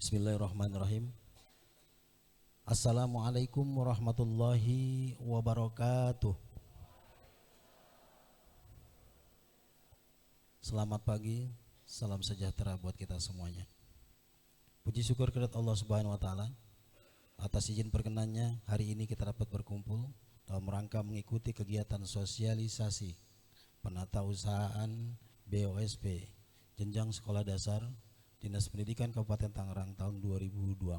Bismillahirrahmanirrahim. Assalamualaikum warahmatullahi wabarakatuh. Selamat pagi, salam sejahtera buat kita semuanya. Puji syukur kepada Allah Subhanahu wa taala atas izin perkenannya hari ini kita dapat berkumpul dalam rangka mengikuti kegiatan sosialisasi penatausahaan BOSP jenjang sekolah dasar Dinas Pendidikan Kabupaten Tangerang tahun 2024.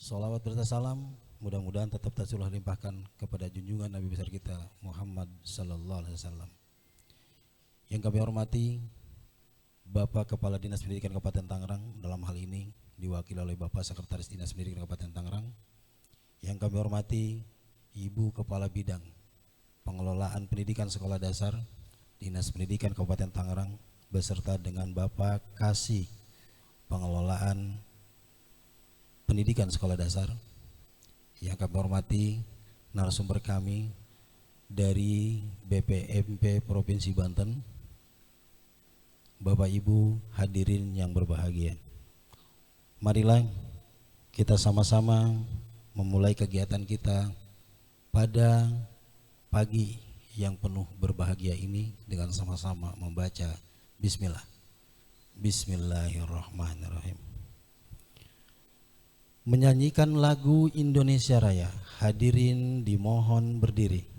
Sholawat berserta salam mudah-mudahan tetap tercurah limpahkan kepada junjungan Nabi besar kita Muhammad sallallahu alaihi wasallam. Yang kami hormati Bapak Kepala Dinas Pendidikan Kabupaten Tangerang, dalam hal ini diwakili oleh Bapak Sekretaris Dinas Pendidikan Kabupaten Tangerang. Yang kami hormati Ibu Kepala Bidang Pengelolaan Pendidikan Sekolah Dasar Dinas Pendidikan Kabupaten Tangerang beserta dengan Bapak Kasih Pengelolaan Pendidikan Sekolah Dasar. Yang kami hormati narasumber kami dari BPMP Provinsi Banten, Bapak Ibu hadirin yang berbahagia. Marilah kita sama-sama memulai kegiatan kita pada pagi yang penuh berbahagia ini dengan sama-sama membaca Bismillah. Bismillahirrahmanirrahim. Menyanyikan lagu Indonesia Raya, hadirin dimohon berdiri.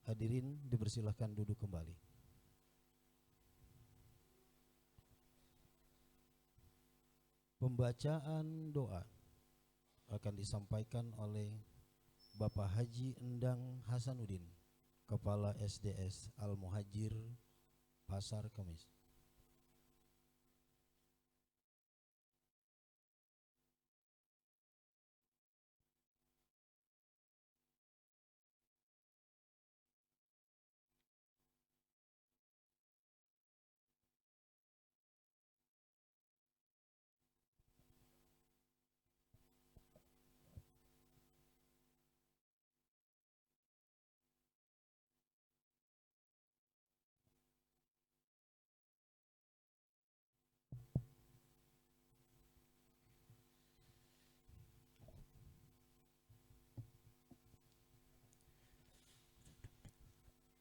Hadirin dipersilahkan duduk kembali. Pembacaan doa akan disampaikan oleh Bapak Haji Endang Hasanuddin, Kepala SDS Al-Muhajir Pasar Kemis.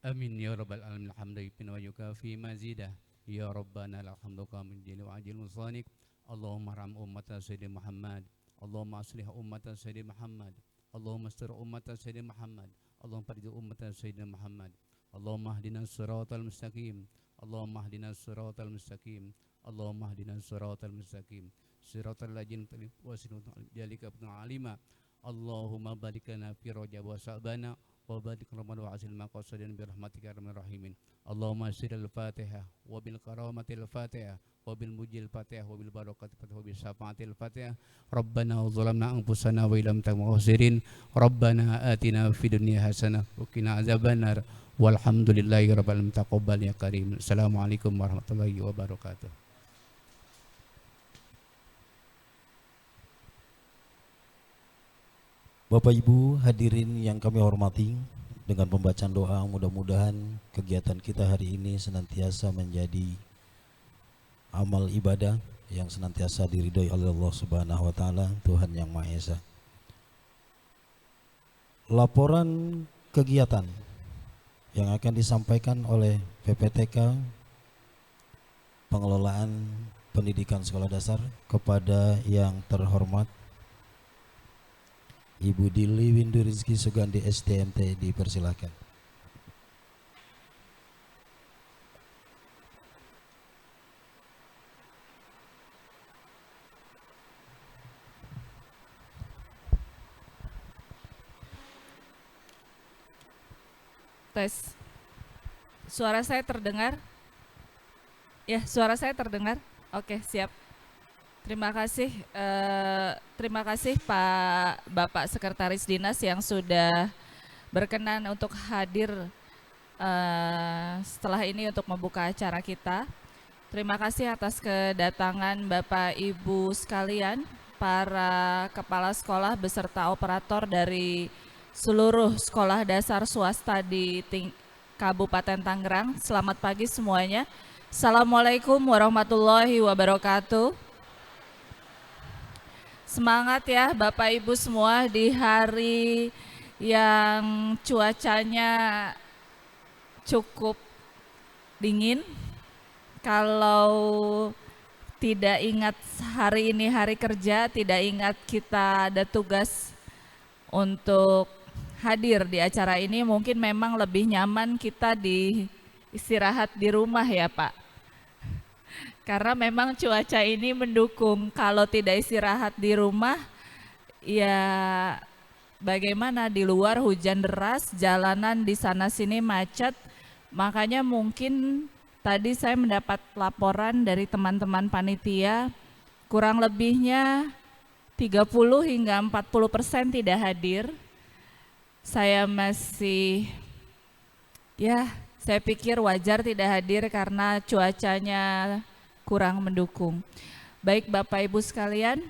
Amin ya rabbal alamin alhamdulillah wa yukafi mazidah ya rabbana alhamduka min jili wa ajil musanik Allahumma ram ummata sayyidi Muhammad Allahumma aslih ummata sayyidi Muhammad Allahumma astur ummata sayyidi Muhammad Allahumma farij ummata sayyidi Muhammad Allahumma hdina siratal mustaqim Allahumma hdina siratal mustaqim. Allahumma hdina siratal mustaqim. Siratal ladzina wasilatu jalika alima. Allahumma barik lana fi Rajab wa Sya'bana wa barik Ramadan wa asil maqasidin bi rahmatika arhamar rahimin. Allahumma siril Fatihah wa bil karamatil Fatihah wa bil mujil Fatihah wa bil barakatil Fatihah wa bis syafaatil Fatihah. Rabbana zalamna anfusana wa illam taghfir Rabbana atina fid dunya hasanah wa qina azabannar. Walhamdulillahi rabbil alamin. Taqabbal ya karim. Assalamualaikum warahmatullahi wabarakatuh. Bapak Ibu hadirin yang kami hormati, dengan pembacaan doa mudah-mudahan kegiatan kita hari ini senantiasa menjadi amal ibadah yang senantiasa diridhoi oleh Allah Subhanahu wa taala, Tuhan yang Maha Esa. Laporan kegiatan yang akan disampaikan oleh PPTK Pengelolaan Pendidikan Sekolah Dasar kepada yang terhormat Ibu Dili Windu Rizki Sugandi STMT, dipersilakan. Tes. Suara saya terdengar? Ya, suara saya terdengar? Oke, siap. Terima kasih Pak Bapak Sekretaris Dinas yang sudah berkenan untuk hadir setelah ini untuk membuka acara kita. Terima kasih atas kedatangan Bapak Ibu sekalian, para kepala sekolah beserta operator dari seluruh sekolah dasar swasta di Kabupaten Tangerang. Selamat pagi semuanya. Assalamualaikum warahmatullahi wabarakatuh. Semangat ya Bapak Ibu semua di hari yang cuacanya cukup dingin. Kalau tidak ingat hari ini hari kerja, tidak ingat kita ada tugas untuk hadir di acara ini, mungkin memang lebih nyaman kita istirahat di rumah ya Pak. Karena memang cuaca ini mendukung. Kalau tidak istirahat di rumah, ya bagaimana, di luar hujan deras, jalanan di sana sini macet. Makanya mungkin tadi saya mendapat laporan dari teman-teman panitia, kurang lebihnya 30 hingga 40% tidak hadir. Saya pikir wajar tidak hadir karena cuacanya kurang mendukung. Baik Bapak Ibu sekalian,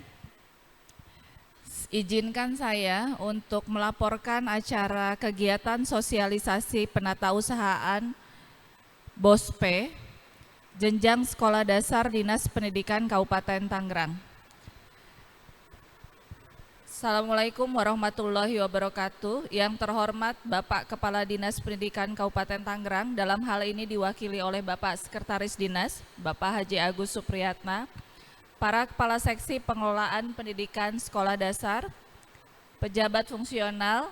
izinkan saya untuk melaporkan acara kegiatan sosialisasi penatausahaan BOSPE Jenjang Sekolah Dasar Dinas Pendidikan Kabupaten Tangerang. Assalamualaikum warahmatullahi wabarakatuh. Yang terhormat Bapak Kepala Dinas Pendidikan Kabupaten Tangerang, dalam hal ini diwakili oleh Bapak Sekretaris Dinas, Bapak Haji Agus Supriyatna, para Kepala Seksi Pengelolaan Pendidikan Sekolah Dasar, pejabat fungsional,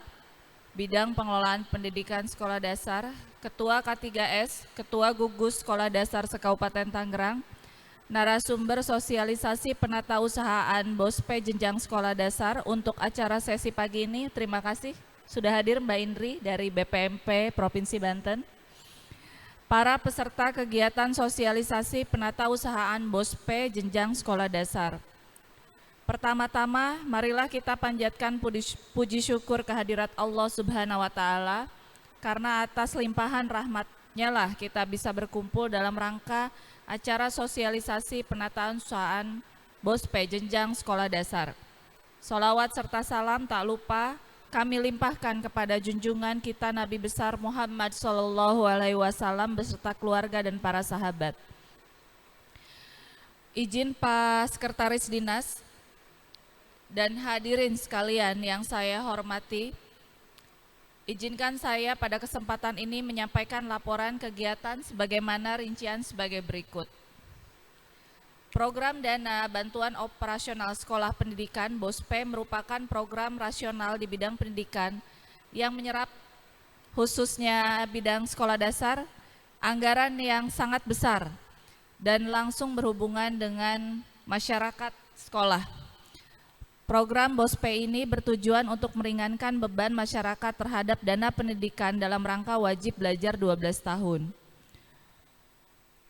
Bidang Pengelolaan Pendidikan Sekolah Dasar, Ketua K3S, Ketua Gugus Sekolah Dasar se-Kabupaten Tangerang, narasumber sosialisasi penatausahaan BOSPE Jenjang Sekolah Dasar untuk acara sesi pagi ini. Terima kasih sudah hadir Mbak Indri dari BPMP Provinsi Banten. Para peserta kegiatan sosialisasi penatausahaan BOSPE Jenjang Sekolah Dasar. Pertama-tama, marilah kita panjatkan puji syukur kehadirat Allah Subhanahu wa Ta'ala, karena atas limpahan rahmat-Nya lah kita bisa berkumpul dalam rangka acara sosialisasi penatausahaan BOSPE Jenjang Sekolah Dasar. Sholawat serta salam tak lupa kami limpahkan kepada junjungan kita Nabi besar Muhammad SAW beserta keluarga dan para sahabat. Izin Pak Sekretaris Dinas dan hadirin sekalian yang saya hormati, izinkan saya pada kesempatan ini menyampaikan laporan kegiatan sebagaimana rincian sebagai berikut. Program Dana Bantuan Operasional Sekolah Pendidikan BOSPE merupakan program rasional di bidang pendidikan yang menyerap khususnya bidang sekolah dasar anggaran yang sangat besar dan langsung berhubungan dengan masyarakat sekolah. Program BOSPE ini bertujuan untuk meringankan beban masyarakat terhadap dana pendidikan dalam rangka wajib belajar 12 tahun.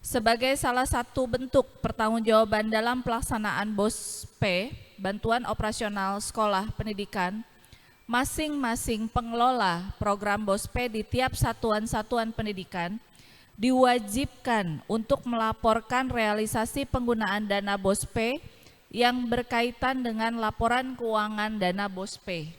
Sebagai salah satu bentuk pertanggungjawaban dalam pelaksanaan BOSPE, bantuan operasional sekolah pendidikan, masing-masing pengelola program BOSPE di tiap satuan-satuan pendidikan diwajibkan untuk melaporkan realisasi penggunaan dana BOSPE yang berkaitan dengan laporan keuangan dana BOSPE.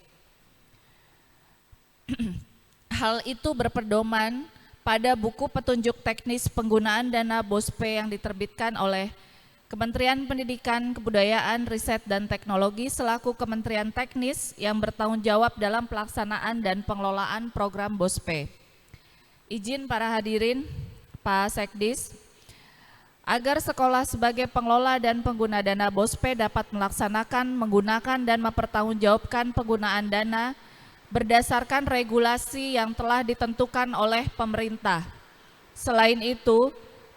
Hal itu berpedoman pada buku petunjuk teknis penggunaan dana BOSPE yang diterbitkan oleh Kementerian Pendidikan, Kebudayaan, Riset, dan Teknologi selaku kementerian teknis yang bertanggung jawab dalam pelaksanaan dan pengelolaan program BOSPE. Izin para hadirin, Pak Sekdis, agar sekolah sebagai pengelola dan pengguna dana BOSPE dapat melaksanakan, menggunakan, dan mempertanggungjawabkan penggunaan dana berdasarkan regulasi yang telah ditentukan oleh pemerintah. Selain itu,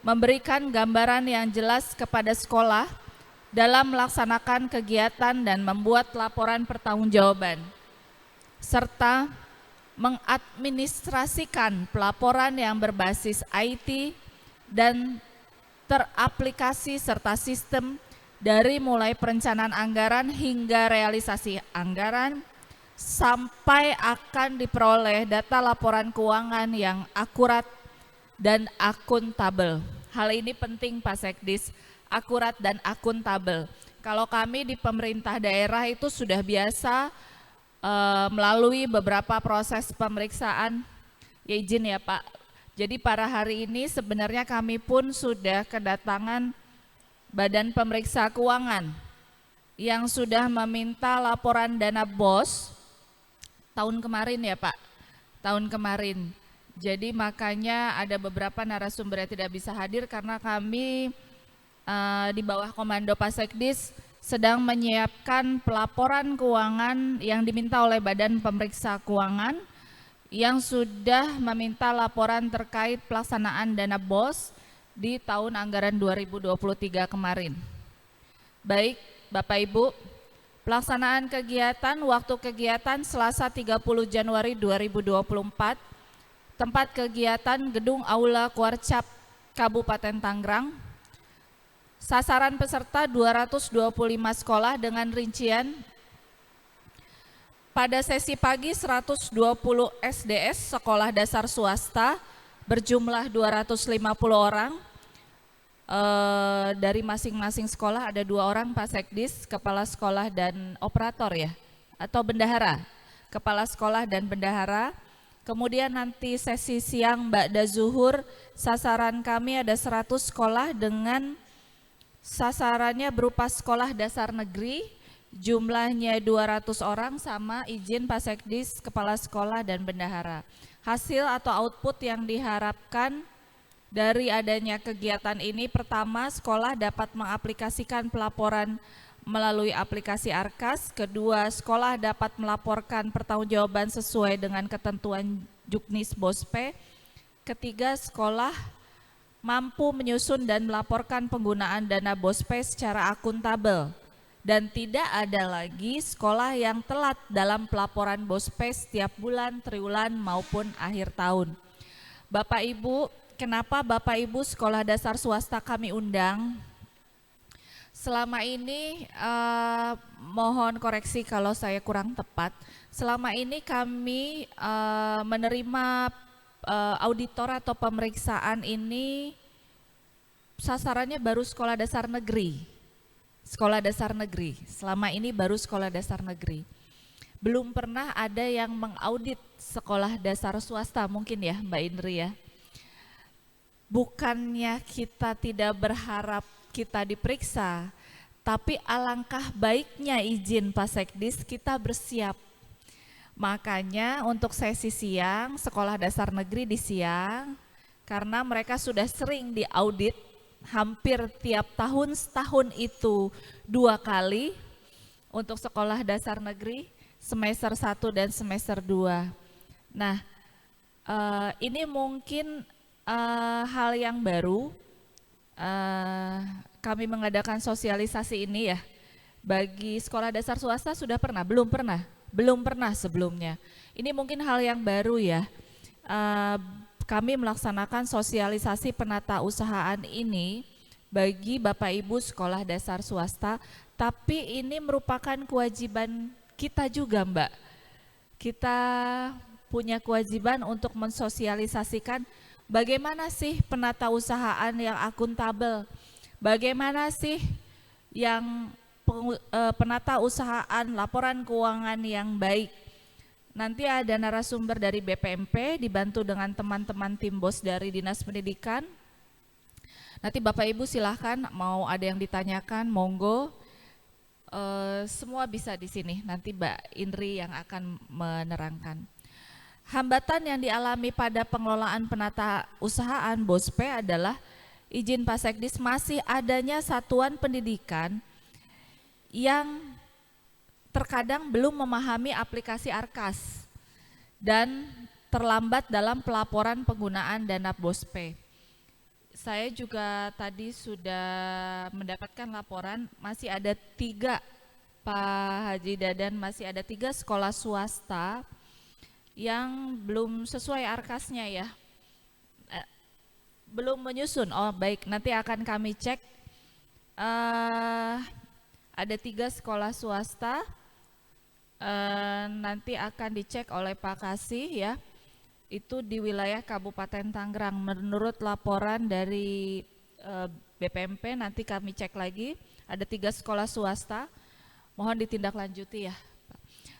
memberikan gambaran yang jelas kepada sekolah dalam melaksanakan kegiatan dan membuat laporan pertanggungjawaban, serta mengadministrasikan pelaporan yang berbasis IT dan teraplikasi serta sistem dari mulai perencanaan anggaran hingga realisasi anggaran, sampai akan diperoleh data laporan keuangan yang akurat dan akuntabel. Hal ini penting Pak Sekdis, akurat dan akuntabel. Kalau kami di pemerintah daerah itu sudah biasa melalui beberapa proses pemeriksaan, ya izin ya Pak. Jadi pada hari ini sebenarnya kami pun sudah kedatangan Badan Pemeriksa Keuangan yang sudah meminta laporan dana BOS tahun kemarin ya Pak, tahun kemarin. Jadi makanya ada beberapa narasumber yang tidak bisa hadir karena kami di bawah komando Pak Sekdis sedang menyiapkan pelaporan keuangan yang diminta oleh Badan Pemeriksa Keuangan yang sudah meminta laporan terkait pelaksanaan dana BOS di tahun anggaran 2023 kemarin. Baik Bapak Ibu, pelaksanaan kegiatan, waktu kegiatan Selasa 30 Januari 2024, tempat kegiatan Gedung Aula Kuarcap Kabupaten Tangerang. Sasaran peserta 225 sekolah dengan rincian pada sesi pagi 120 SDS sekolah dasar swasta berjumlah 250 orang. Dari masing-masing sekolah ada 2 orang Pak Sekdis, kepala sekolah dan operator ya, atau bendahara, kepala sekolah dan bendahara. Kemudian nanti sesi siang ba'da zuhur, sasaran kami ada 100 sekolah dengan sasarannya berupa sekolah dasar negeri, jumlahnya 200 orang sama izin Pak Sekdis, kepala sekolah dan bendahara. Hasil atau output yang diharapkan dari adanya kegiatan ini, pertama, sekolah dapat mengaplikasikan pelaporan melalui aplikasi Arkas. Kedua, sekolah dapat melaporkan pertanggungjawaban sesuai dengan ketentuan Juknis BOSPE. Ketiga, sekolah mampu menyusun dan melaporkan penggunaan dana BOSPE secara akuntabel. Dan tidak ada lagi sekolah yang telat dalam pelaporan BOSPE setiap bulan, triwulan maupun akhir tahun. Bapak Ibu, kenapa Bapak Ibu sekolah dasar swasta kami undang? Selama ini, mohon koreksi kalau saya kurang tepat, selama ini kami menerima auditor atau pemeriksaan ini sasarannya baru sekolah dasar negeri. Sekolah dasar negeri, selama ini baru sekolah dasar negeri. Belum pernah ada yang mengaudit sekolah dasar swasta mungkin ya Mbak Indri ya. Bukannya kita tidak berharap kita diperiksa, tapi alangkah baiknya izin Pak Sekdis kita bersiap. Makanya untuk sesi siang, sekolah dasar negeri di siang, karena mereka sudah sering diaudit, hampir tiap tahun, setahun itu 2 kali untuk sekolah dasar negeri, semester 1 dan semester 2. Nah, ini mungkin hal yang baru, kami mengadakan sosialisasi ini ya. Bagi sekolah dasar swasta sudah pernah? Belum pernah sebelumnya. Ini mungkin hal yang baru ya. Kami melaksanakan sosialisasi penata usahaan ini bagi Bapak Ibu sekolah dasar swasta, tapi ini merupakan kewajiban kita juga, Mbak. Kita punya kewajiban untuk mensosialisasikan bagaimana sih penata usahaan yang akuntabel, bagaimana sih yang penata usahaan laporan keuangan yang baik. Nanti ada narasumber dari BPMP dibantu dengan teman-teman tim BOS dari Dinas Pendidikan. Nanti Bapak Ibu silahkan mau ada yang ditanyakan, monggo. Semua bisa di sini. Nanti Mbak Indri yang akan menerangkan. Hambatan yang dialami pada pengelolaan penata usahaan BOSPE adalah izin Pak Sekdis masih adanya satuan pendidikan yang terkadang belum memahami aplikasi Arkas dan terlambat dalam pelaporan penggunaan dana BOSPE. Saya juga tadi sudah mendapatkan laporan masih ada 3, Pak Haji Dadan, masih ada 3 sekolah swasta yang belum sesuai Arkasnya ya, belum menyusun. Oh baik, nanti akan kami cek. Ada 3 sekolah swasta, nanti akan dicek oleh Pak Kasih ya. Itu di wilayah Kabupaten Tangerang. Menurut laporan dari BPMP nanti kami cek lagi. Ada 3 sekolah swasta. Mohon ditindaklanjuti ya.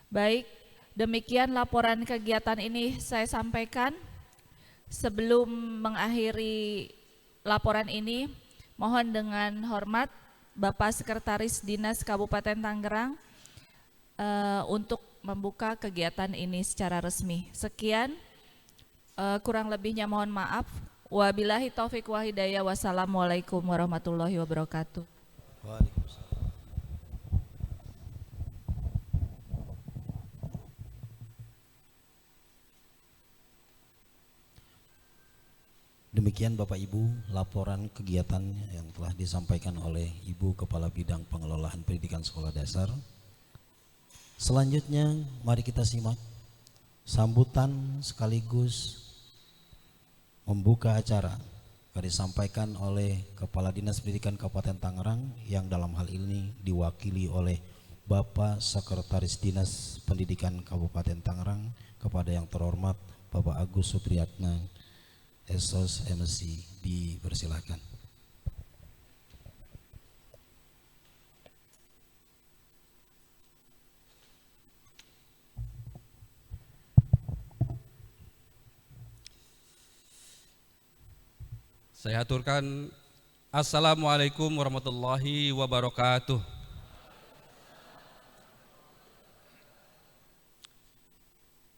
Baik, demikian laporan kegiatan ini saya sampaikan. Sebelum mengakhiri laporan ini, mohon dengan hormat Bapak Sekretaris Dinas Kabupaten Tangerang untuk membuka kegiatan ini secara resmi. Sekian. Kurang lebihnya mohon maaf. Wabillahi taufik wa hidayah. Wassalamualaikum warahmatullahi wabarakatuh. Waalaikumsalam. Demikian Bapak Ibu laporan kegiatan yang telah disampaikan oleh Ibu Kepala Bidang Pengelolaan Pendidikan Sekolah Dasar. Selanjutnya mari kita simak sambutan sekaligus membuka acara yang disampaikan oleh Kepala Dinas Pendidikan Kabupaten Tangerang yang dalam hal ini diwakili oleh Bapak Sekretaris Dinas Pendidikan Kabupaten Tangerang kepada yang terhormat Bapak Agus Supriyatna, Esos MC, dipersilakan. Saya aturkan Assalamualaikum warahmatullahi wabarakatuh.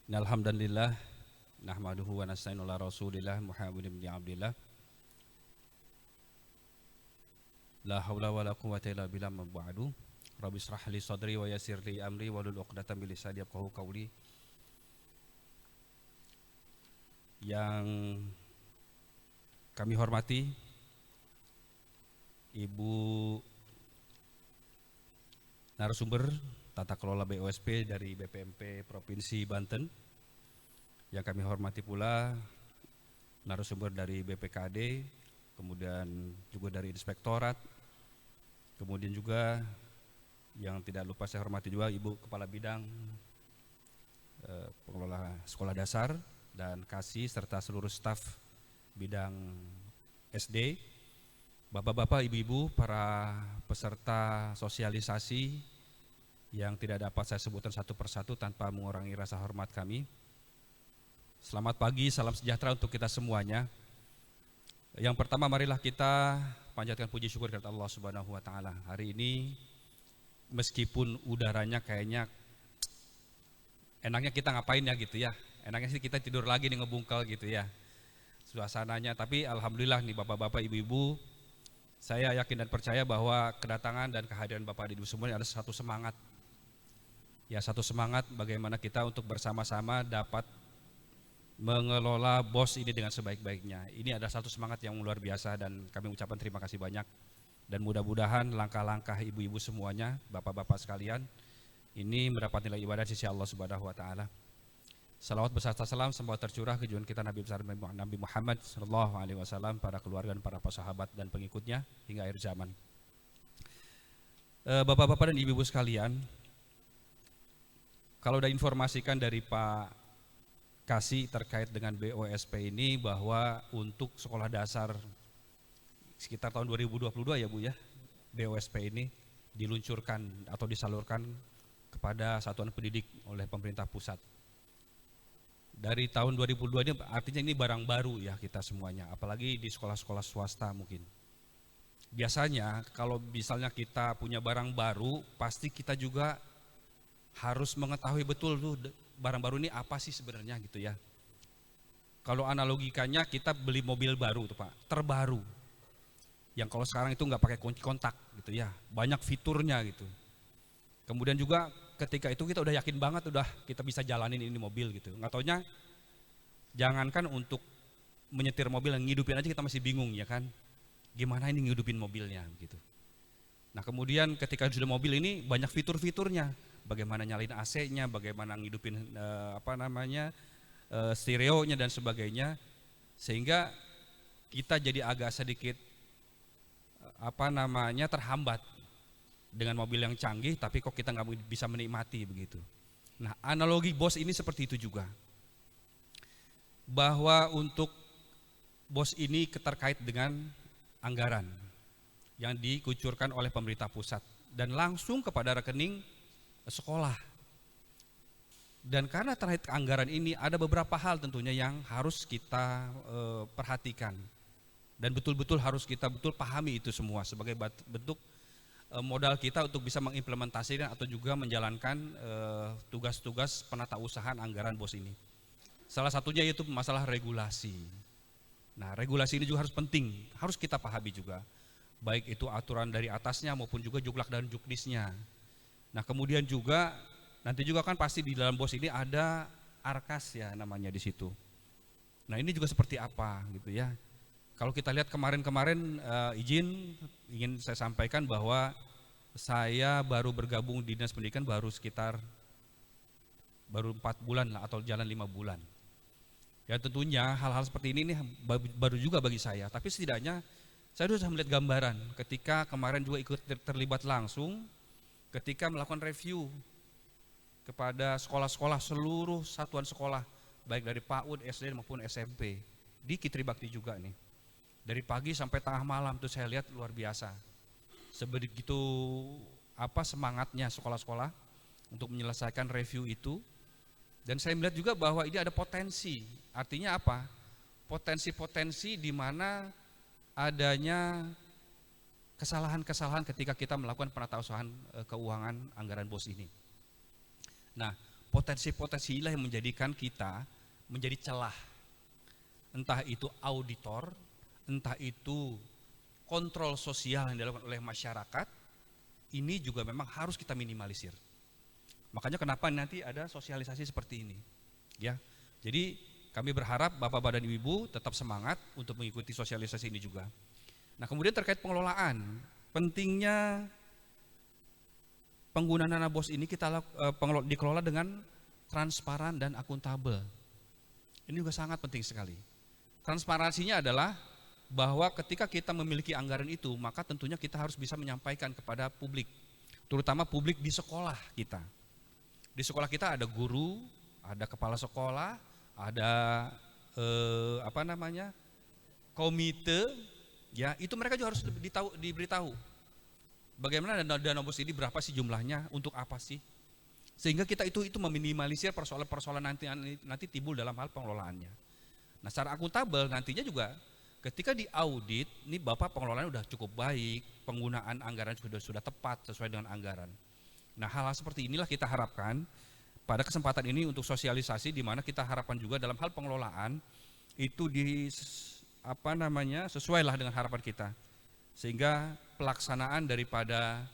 Alhamdulillah nahmaduhu wa nasta'inu ala rasulillah Muhammadin bin Abdillah. La haula wa la quwwata illa billah ma ba'du. Rabbi shrah li sadri wa yassir li amri wahlul 'uqdatam min lisani yafqahu qawli. Yang kami hormati Ibu narasumber Tata Kelola BOSP dari BPMP Provinsi Banten. Yang kami hormati pula narasumber dari BPKD, kemudian juga dari Inspektorat, kemudian juga yang tidak lupa saya hormati juga Ibu Kepala Bidang Pengelola Sekolah Dasar dan Kasih serta seluruh staf bidang SD, bapak-bapak, ibu-ibu, para peserta sosialisasi yang tidak dapat saya sebutkan satu persatu tanpa mengurangi rasa hormat kami. Selamat pagi, salam sejahtera untuk kita semuanya. Yang pertama marilah kita panjatkan puji syukur kepada Allah Subhanahu wa taala. Hari ini meskipun udaranya kayaknya enaknya kita ngapain ya gitu ya. Enaknya sih kita tidur lagi nih ngebungkel gitu ya. Suasananya, tapi alhamdulillah nih bapak-bapak, ibu-ibu, saya yakin dan percaya bahwa kedatangan dan kehadiran Bapak Ibu semua ini ada satu semangat. Ya, satu semangat bagaimana kita untuk bersama-sama dapat mengelola BOS ini dengan sebaik-baiknya. Ini adalah satu semangat yang luar biasa dan kami ucapkan terima kasih banyak. Dan mudah-mudahan langkah-langkah ibu-ibu semuanya, bapak-bapak sekalian, ini mendapat nilai ibadah di sisi Allah Subhanahu wa taala. Salawat beserta salam semoga tercurah ke junjungan kita Nabi besar Nabi Muhammad sallallahu alaihi wasallam, para keluarga dan para sahabat dan pengikutnya hingga akhir zaman. Bapak-bapak dan ibu-ibu sekalian, kalau sudah informasikan dari Pak Kasih terkait dengan BOSP ini bahwa untuk sekolah dasar sekitar tahun 2022 ya Bu ya, BOSP ini diluncurkan atau disalurkan kepada satuan pendidik oleh pemerintah pusat. Dari tahun 2002 ini artinya ini barang baru ya kita semuanya, apalagi di sekolah-sekolah swasta mungkin. Biasanya kalau misalnya kita punya barang baru, pasti kita juga harus mengetahui betul tuh barang baru ini apa sih sebenarnya gitu ya. Kalau analogikanya kita beli mobil baru tuh Pak, terbaru. Yang kalau sekarang itu nggak pakai kunci kontak gitu ya, banyak fiturnya gitu. Kemudian juga ketika itu kita udah yakin banget udah kita bisa jalanin ini mobil gitu. Nggak taunya jangankan untuk menyetir mobil, ngidupin aja kita masih bingung ya kan. Gimana ini ngidupin mobilnya gitu. Nah kemudian ketika sudah mobil ini banyak fitur-fiturnya. Bagaimana nyalain AC-nya, bagaimana ngidupin stereonya dan sebagainya, sehingga kita jadi agak sedikit terhambat dengan mobil yang canggih, tapi kok kita nggak bisa menikmati begitu. Nah analogi BOS ini seperti itu juga, bahwa untuk BOS ini terkait dengan anggaran yang dikucurkan oleh pemerintah pusat dan langsung kepada rekening sekolah. Dan karena terkait anggaran ini ada beberapa hal tentunya yang harus kita perhatikan dan betul-betul harus kita pahami itu semua sebagai bentuk modal kita untuk bisa mengimplementasikan atau juga menjalankan tugas-tugas penatausahaan anggaran BOS ini. Salah satunya yaitu masalah regulasi. Nah regulasi ini juga harus penting, harus kita pahami juga, baik itu aturan dari atasnya maupun juga juklak dan juknisnya. Nah kemudian juga nanti juga kan pasti di dalam BOS ini ada arkas ya namanya di situ. Nah ini juga seperti apa gitu ya. Kalau kita lihat kemarin-kemarin ingin saya sampaikan bahwa saya baru bergabung di Dinas Pendidikan baru 4 bulan lah atau jalan 5 bulan. Ya tentunya hal-hal seperti ini baru juga bagi saya, tapi setidaknya saya sudah melihat gambaran ketika kemarin juga ikut terlibat langsung ketika melakukan review kepada sekolah-sekolah, seluruh satuan sekolah, baik dari PAUD, SD maupun SMP, di Kitri Bakti juga nih. Dari pagi sampai tengah malam tuh saya lihat luar biasa. Sebegitu semangatnya sekolah-sekolah untuk menyelesaikan review itu. Dan saya melihat juga bahwa ini ada potensi. Artinya apa? Potensi-potensi di mana adanya kesalahan-kesalahan ketika kita melakukan penatausahaan keuangan anggaran BOS ini. Nah, potensi-potensi inilah yang menjadikan kita menjadi celah. Entah itu auditor, entah itu kontrol sosial yang dilakukan oleh masyarakat, ini juga memang harus kita minimalisir. Makanya kenapa nanti ada sosialisasi seperti ini. Ya. Jadi kami berharap Bapak dan Ibu tetap semangat untuk mengikuti sosialisasi ini juga. Nah kemudian terkait pengelolaan, pentingnya penggunaan dana BOS ini kita dikelola dengan transparan dan akuntabel. Ini juga sangat penting sekali. Transparansinya adalah bahwa ketika kita memiliki anggaran itu, maka tentunya kita harus bisa menyampaikan kepada publik, terutama publik di sekolah kita. Di sekolah kita ada guru, ada kepala sekolah, ada komite. Ya, itu mereka juga harus diberitahu bagaimana dana BOS ini berapa sih jumlahnya, untuk apa sih, sehingga kita itu meminimalisir persoalan-persoalan nanti timbul dalam hal pengelolaannya. Nah, secara akuntabel nantinya juga ketika diaudit, ini Bapak pengelolaannya sudah cukup baik, penggunaan anggaran sudah tepat sesuai dengan anggaran. Nah, hal-hal seperti inilah kita harapkan pada kesempatan ini untuk sosialisasi, di mana kita harapkan juga dalam hal pengelolaan itu sesuailah dengan harapan kita, sehingga pelaksanaan daripada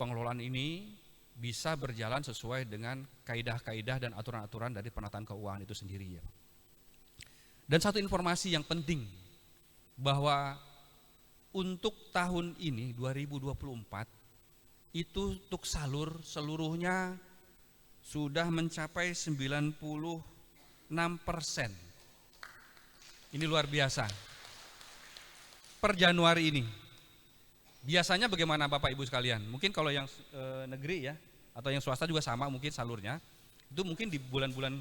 pengelolaan ini bisa berjalan sesuai dengan kaidah-kaidah dan aturan-aturan dari penataan keuangan itu sendiri ya. Dan satu informasi yang penting, bahwa untuk tahun ini 2024 itu untuk salur seluruhnya sudah mencapai 96%. Ini luar biasa. Per Januari ini. Biasanya bagaimana Bapak Ibu sekalian? Mungkin kalau yang negeri ya, atau yang swasta juga sama mungkin salurnya. Itu mungkin di bulan-bulan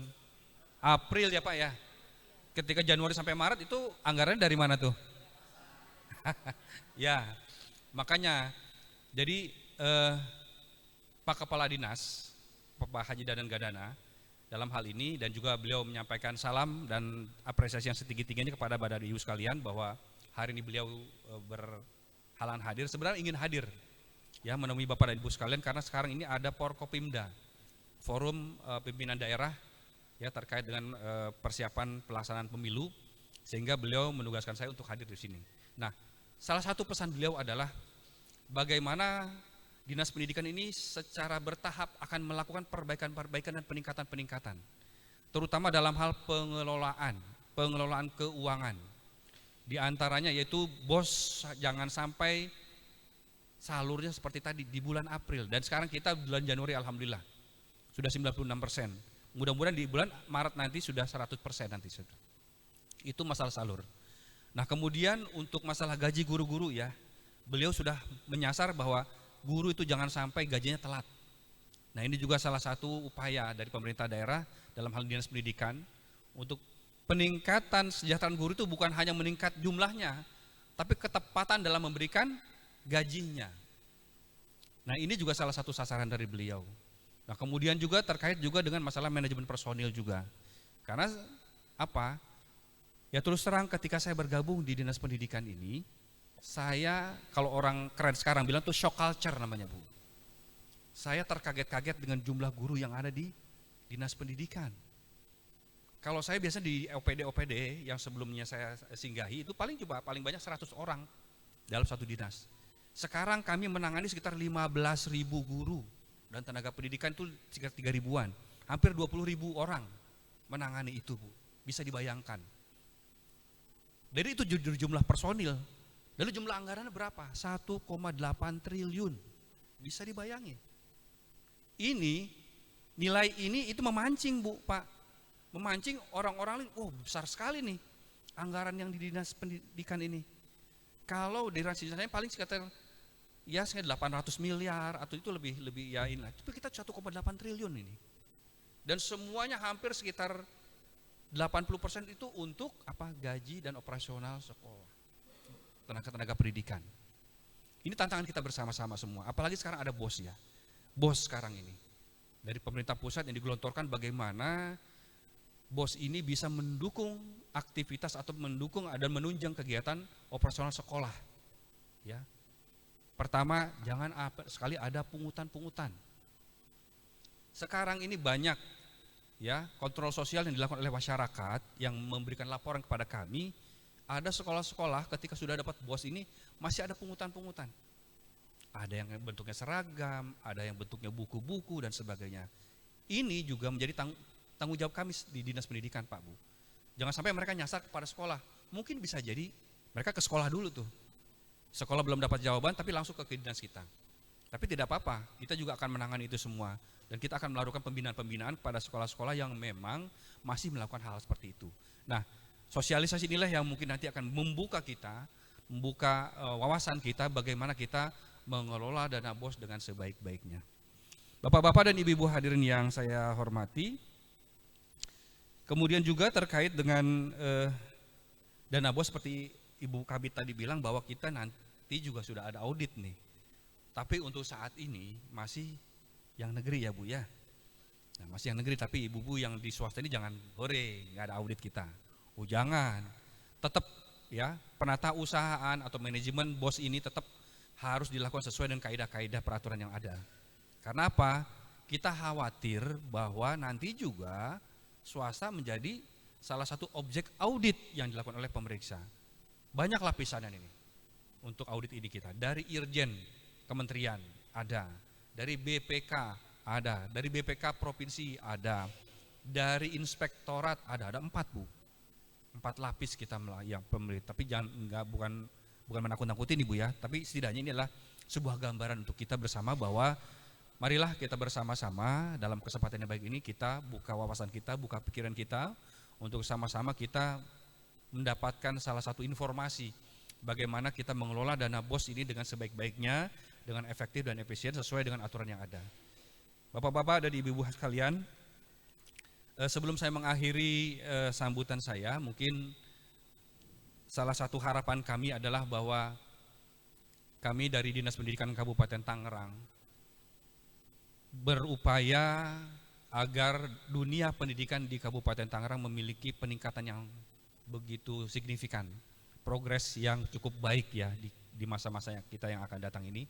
April ya Pak ya. Ketika Januari sampai Maret itu anggarannya dari mana tuh? Ya, makanya jadi Pak Kepala Dinas, Bapak Haji Dadan Gadana dalam hal ini, dan juga beliau menyampaikan salam dan apresiasi yang setinggi-tingginya kepada Bapak Ibu sekalian bahwa hari ini beliau berhalangan hadir, sebenarnya ingin hadir ya menemui Bapak dan Ibu sekalian karena sekarang ini ada Forkopimda, Forum Pimpinan Daerah ya terkait dengan persiapan pelaksanaan pemilu, sehingga beliau menugaskan saya untuk hadir di sini. Nah, salah satu pesan beliau adalah bagaimana Dinas Pendidikan ini secara bertahap akan melakukan perbaikan-perbaikan dan peningkatan-peningkatan, terutama dalam hal pengelolaan keuangan. Di antaranya yaitu BOS jangan sampai salurnya seperti tadi di bulan April, dan sekarang kita bulan Januari alhamdulillah sudah 96%. Mudah-mudahan di bulan Maret nanti sudah 100% nanti. Itu masalah salur. Nah, kemudian untuk masalah gaji guru-guru ya, beliau sudah menyasar bahwa guru itu jangan sampai gajinya telat. Nah, ini juga salah satu upaya dari pemerintah daerah dalam hal Dinas Pendidikan untuk peningkatan kesejahteraan guru itu bukan hanya meningkat jumlahnya, tapi ketepatan dalam memberikan gajinya. Nah, ini juga salah satu sasaran dari beliau. Nah, kemudian juga terkait juga dengan masalah manajemen personil juga. Karena apa? Ya terus terang ketika saya bergabung di Dinas Pendidikan ini, saya kalau orang keren sekarang bilang tuh shock culture namanya Bu. Saya terkaget-kaget dengan jumlah guru yang ada di Dinas Pendidikan. Kalau saya biasa di OPD yang sebelumnya saya singgahi itu paling banyak 100 orang dalam satu dinas. Sekarang kami menangani sekitar 15.000 guru. Dan tenaga pendidikan itu sekitar 3 ribuan, hampir 20.000 orang menangani itu Bu, bisa dibayangkan. Dari itu jumlah personil, lalu jumlah anggarannya berapa? 1,8 triliun, bisa dibayangin. Ini, nilai ini itu memancing Bu, Pak, memancing orang-orang, oh besar sekali nih anggaran yang di Dinas Pendidikan ini. Kalau di rasanya paling sekitar ya sekitar 800 miliar atau itu lebih ya inilah. Tapi kita 1,8 triliun ini. Dan semuanya hampir sekitar 80% itu untuk apa? Gaji dan operasional sekolah. Tenaga pendidikan. Ini tantangan kita bersama-sama semua. Apalagi sekarang ada BOS ya. BOS sekarang ini. Dari pemerintah pusat yang digelontorkan bagaimana BOS ini bisa mendukung aktivitas atau mendukung dan menunjang kegiatan operasional sekolah. Ya. Pertama, jangan sekali ada pungutan-pungutan. Sekarang ini banyak ya kontrol sosial yang dilakukan oleh masyarakat yang memberikan laporan kepada kami. Ada sekolah-sekolah ketika sudah dapat BOS ini masih ada pungutan-pungutan. Ada yang bentuknya seragam, ada yang bentuknya buku-buku dan sebagainya. Ini juga menjadi tanggung jawab kami di Dinas Pendidikan Pak Bu. Jangan sampai mereka nyasar kepada sekolah. Mungkin bisa jadi mereka ke sekolah dulu tuh. Sekolah belum dapat jawaban tapi langsung ke dinas kita. Tapi tidak apa-apa, kita juga akan menangani itu semua. Dan kita akan melakukan pembinaan-pembinaan kepada sekolah-sekolah yang memang masih melakukan hal seperti itu. Nah, sosialisasi inilah yang mungkin nanti akan membuka wawasan kita bagaimana kita mengelola dana BOS dengan sebaik-baiknya. Bapak-bapak dan ibu-ibu hadirin yang saya hormati, kemudian juga terkait dengan dana BOS seperti Ibu Kabit tadi bilang bahwa kita nanti juga sudah ada audit nih. Tapi untuk saat ini masih yang negeri ya Bu ya. Nah, masih yang negeri, tapi ibu-ibu yang di swasta ini jangan nggak ada audit kita. Oh jangan, tetap ya penata usahaan atau manajemen BOS ini tetap harus dilakukan sesuai dengan kaidah-kaidah peraturan yang ada. Karena apa? Kita khawatir bahwa nanti juga swasta menjadi salah satu objek audit yang dilakukan oleh pemeriksa. Banyak lapisannya ini untuk audit ini kita. Dari Irjen Kementerian ada, dari BPK ada, dari BPK Provinsi ada, dari Inspektorat ada 4 Bu. 4 lapis kita yang pemerintah, tapi bukan menakut-nakutin Ibu ya, tapi setidaknya ini adalah sebuah gambaran untuk kita bersama bahwa marilah kita bersama-sama dalam kesempatan yang baik ini kita buka wawasan kita, buka pikiran kita untuk sama-sama kita mendapatkan salah satu informasi bagaimana kita mengelola dana BOS ini dengan sebaik-baiknya, dengan efektif dan efisien sesuai dengan aturan yang ada. Bapak-bapak dan ibu-ibu sekalian, sebelum saya mengakhiri sambutan saya, mungkin salah satu harapan kami adalah bahwa kami dari Dinas Pendidikan Kabupaten Tangerang berupaya agar dunia pendidikan di Kabupaten Tangerang memiliki peningkatan yang begitu signifikan, progres yang cukup baik ya di masa-masa kita yang akan datang ini.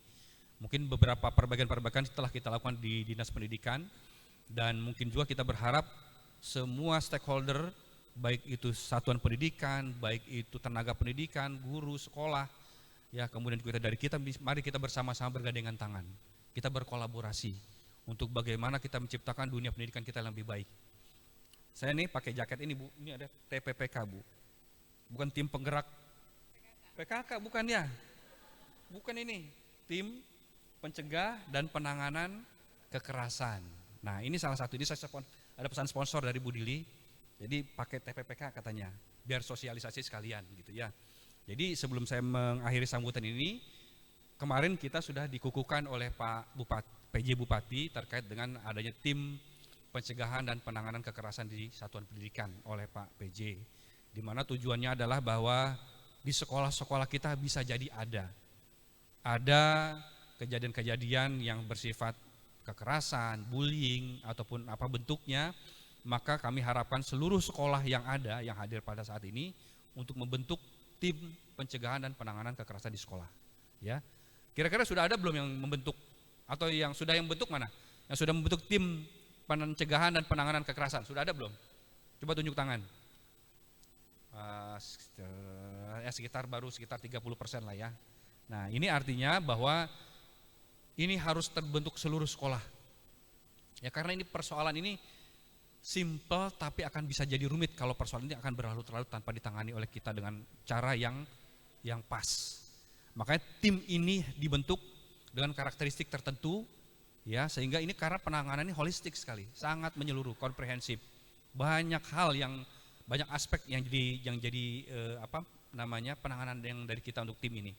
Mungkin beberapa perbaikan-perbaikan setelah kita lakukan di Dinas Pendidikan, dan mungkin juga kita berharap semua stakeholder, baik itu satuan pendidikan, baik itu tenaga pendidikan, guru, sekolah, ya kemudian mari kita bersama-sama bergandengan tangan, kita berkolaborasi untuk bagaimana kita menciptakan dunia pendidikan kita yang lebih baik. Saya nih pakai jaket ini Bu, ini ada TPPK Bu, bukan tim penggerak PKK, bukan ya, bukan ini, tim pencegah dan penanganan kekerasan. Nah ini salah satu, ini ada pesan sponsor dari Bu Dili, jadi pakai TPPK katanya, biar sosialisasi sekalian gitu ya. Jadi sebelum saya mengakhiri sambutan ini, kemarin kita sudah dikukuhkan oleh Pak Bupati, PJ Bupati terkait dengan adanya tim pencegahan dan penanganan kekerasan di satuan pendidikan oleh Pak PJ. Di mana tujuannya adalah bahwa di sekolah-sekolah kita bisa jadi ada kejadian-kejadian yang bersifat kekerasan, bullying ataupun apa bentuknya, maka kami harapkan seluruh sekolah yang ada yang hadir pada saat ini untuk membentuk tim pencegahan dan penanganan kekerasan di sekolah. Ya, kira-kira sudah ada belum yang membentuk atau yang bentuk mana? Yang sudah membentuk tim pencegahan dan penanganan kekerasan sudah ada belum? Coba tunjuk tangan. Sekitar 30% lah ya. Nah ini artinya bahwa ini harus terbentuk seluruh sekolah. Ya karena ini persoalan ini simple tapi akan bisa jadi rumit kalau persoalan ini akan berlarut-larut tanpa ditangani oleh kita dengan cara yang pas. Makanya tim ini dibentuk dengan karakteristik tertentu ya, sehingga ini karena penanganannya holistik sekali, sangat menyeluruh, komprehensif. Banyak aspek yang jadi penanganan yang dari kita untuk tim ini.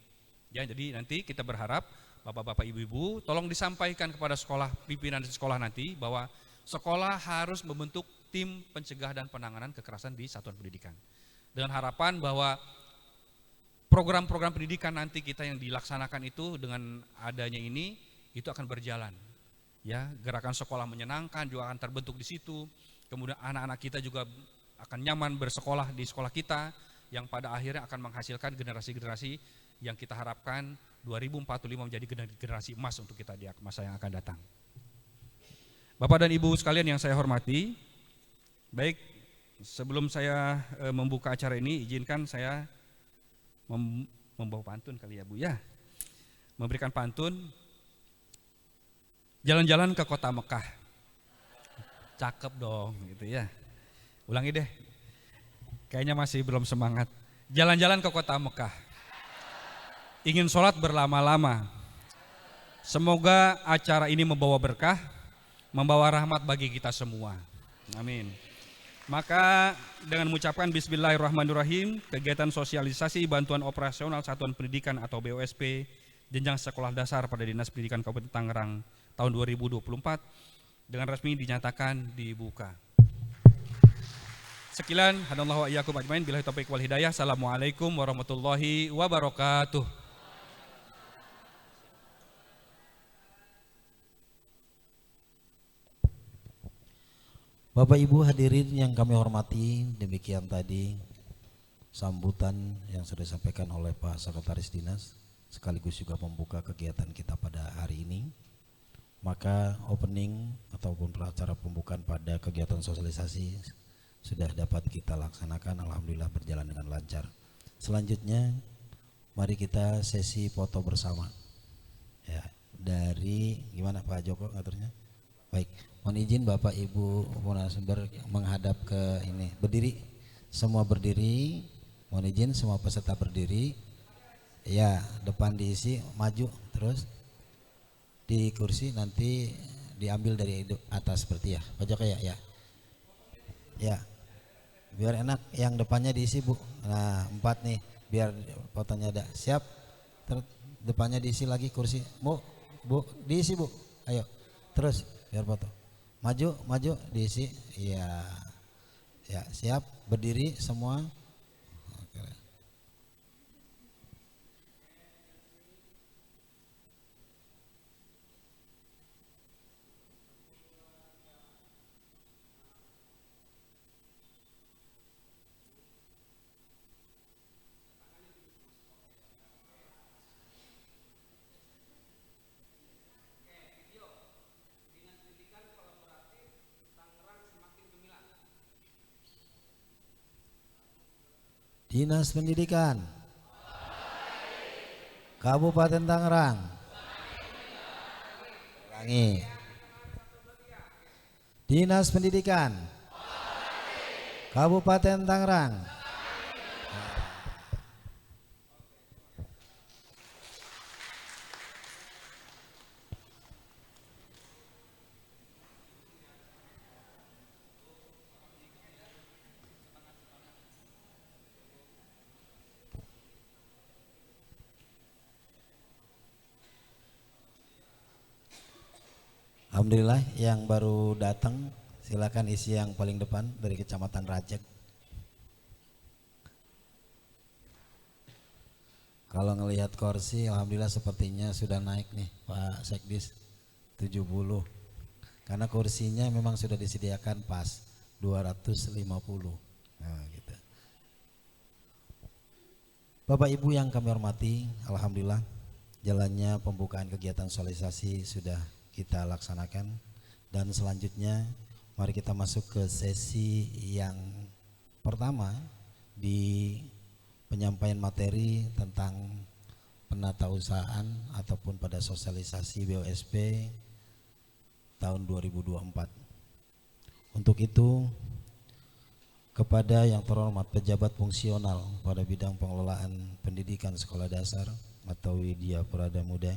Ya, jadi nanti kita berharap Bapak-bapak, Ibu-ibu, tolong disampaikan kepada sekolah, pimpinan sekolah nanti bahwa sekolah harus membentuk tim pencegah dan penanganan kekerasan di satuan pendidikan. Dengan harapan bahwa program-program pendidikan nanti kita yang dilaksanakan itu dengan adanya ini itu akan berjalan. Ya, gerakan sekolah menyenangkan juga akan terbentuk di situ. Kemudian anak-anak kita juga akan nyaman bersekolah di sekolah kita yang pada akhirnya akan menghasilkan generasi-generasi yang kita harapkan 2045 menjadi generasi emas untuk kita di masa yang akan datang. Bapak dan Ibu sekalian yang saya hormati, baik sebelum saya membuka acara ini, izinkan saya membawa pantun kali ya Bu ya, memberikan pantun jalan-jalan ke kota Mekah. Cakep dong gitu ya. Ulangi deh, kayaknya masih belum semangat. Jalan-jalan ke kota Mekah, ingin sholat berlama-lama. Semoga acara ini membawa berkah, membawa rahmat bagi kita semua. Amin. Maka dengan mengucapkan Bismillahirrahmanirrahim, kegiatan sosialisasi bantuan operasional Satuan Pendidikan atau BOSP jenjang sekolah dasar pada Dinas Pendidikan Kabupaten Tangerang tahun 2024 dengan resmi dinyatakan dibuka. Sekian, hadallahu wa iyyakum ajmain, billahi taufiq wal hidayah. Assalamualaikum warahmatullahi wabarakatuh. Bapak Ibu hadirin yang kami hormati, demikian tadi sambutan yang sudah disampaikan oleh Pak Sekretaris Dinas sekaligus juga membuka kegiatan kita pada hari ini. Maka opening ataupun acara pembukaan pada kegiatan sosialisasi sudah dapat kita laksanakan, alhamdulillah berjalan dengan lancar. Selanjutnya mari kita sesi foto bersama. Ya, dari gimana Pak Joko ngaturnya? Baik, mohon izin Bapak Ibu narasumber menghadap ke ini, berdiri Semua berdiri, mohon izin semua peserta berdiri. Ya, depan diisi, maju terus di kursi nanti diambil dari atas seperti ya. Pojok ya. Ya. Biar enak yang depannya diisi, Bu. Nah, 4 nih, biar fotonya ada. Siap. Depannya diisi lagi kursi. Bu, diisi, Bu. Ayo. Terus biar foto. Maju, diisi. Iya. Ya, siap. Berdiri semua. Oke. Dinas Pendidikan Kabupaten Tangerang. Ulangi. Dinas Pendidikan Kabupaten Tangerang. Alhamdulillah yang baru datang silakan isi yang paling depan dari Kecamatan Rajek. Kalau ngelihat kursi alhamdulillah sepertinya sudah naik nih Pak Sekdis 70. Karena kursinya memang sudah disediakan pas 250. Nah, gitu. Bapak Ibu yang kami hormati, alhamdulillah jalannya pembukaan kegiatan sosialisasi sudah kita laksanakan dan selanjutnya mari kita masuk ke sesi yang pertama di penyampaian materi tentang penatausahaan ataupun pada sosialisasi BOSP tahun 2024. Untuk itu kepada yang terhormat pejabat fungsional pada bidang pengelolaan pendidikan sekolah dasar atau Widya Prada Muda,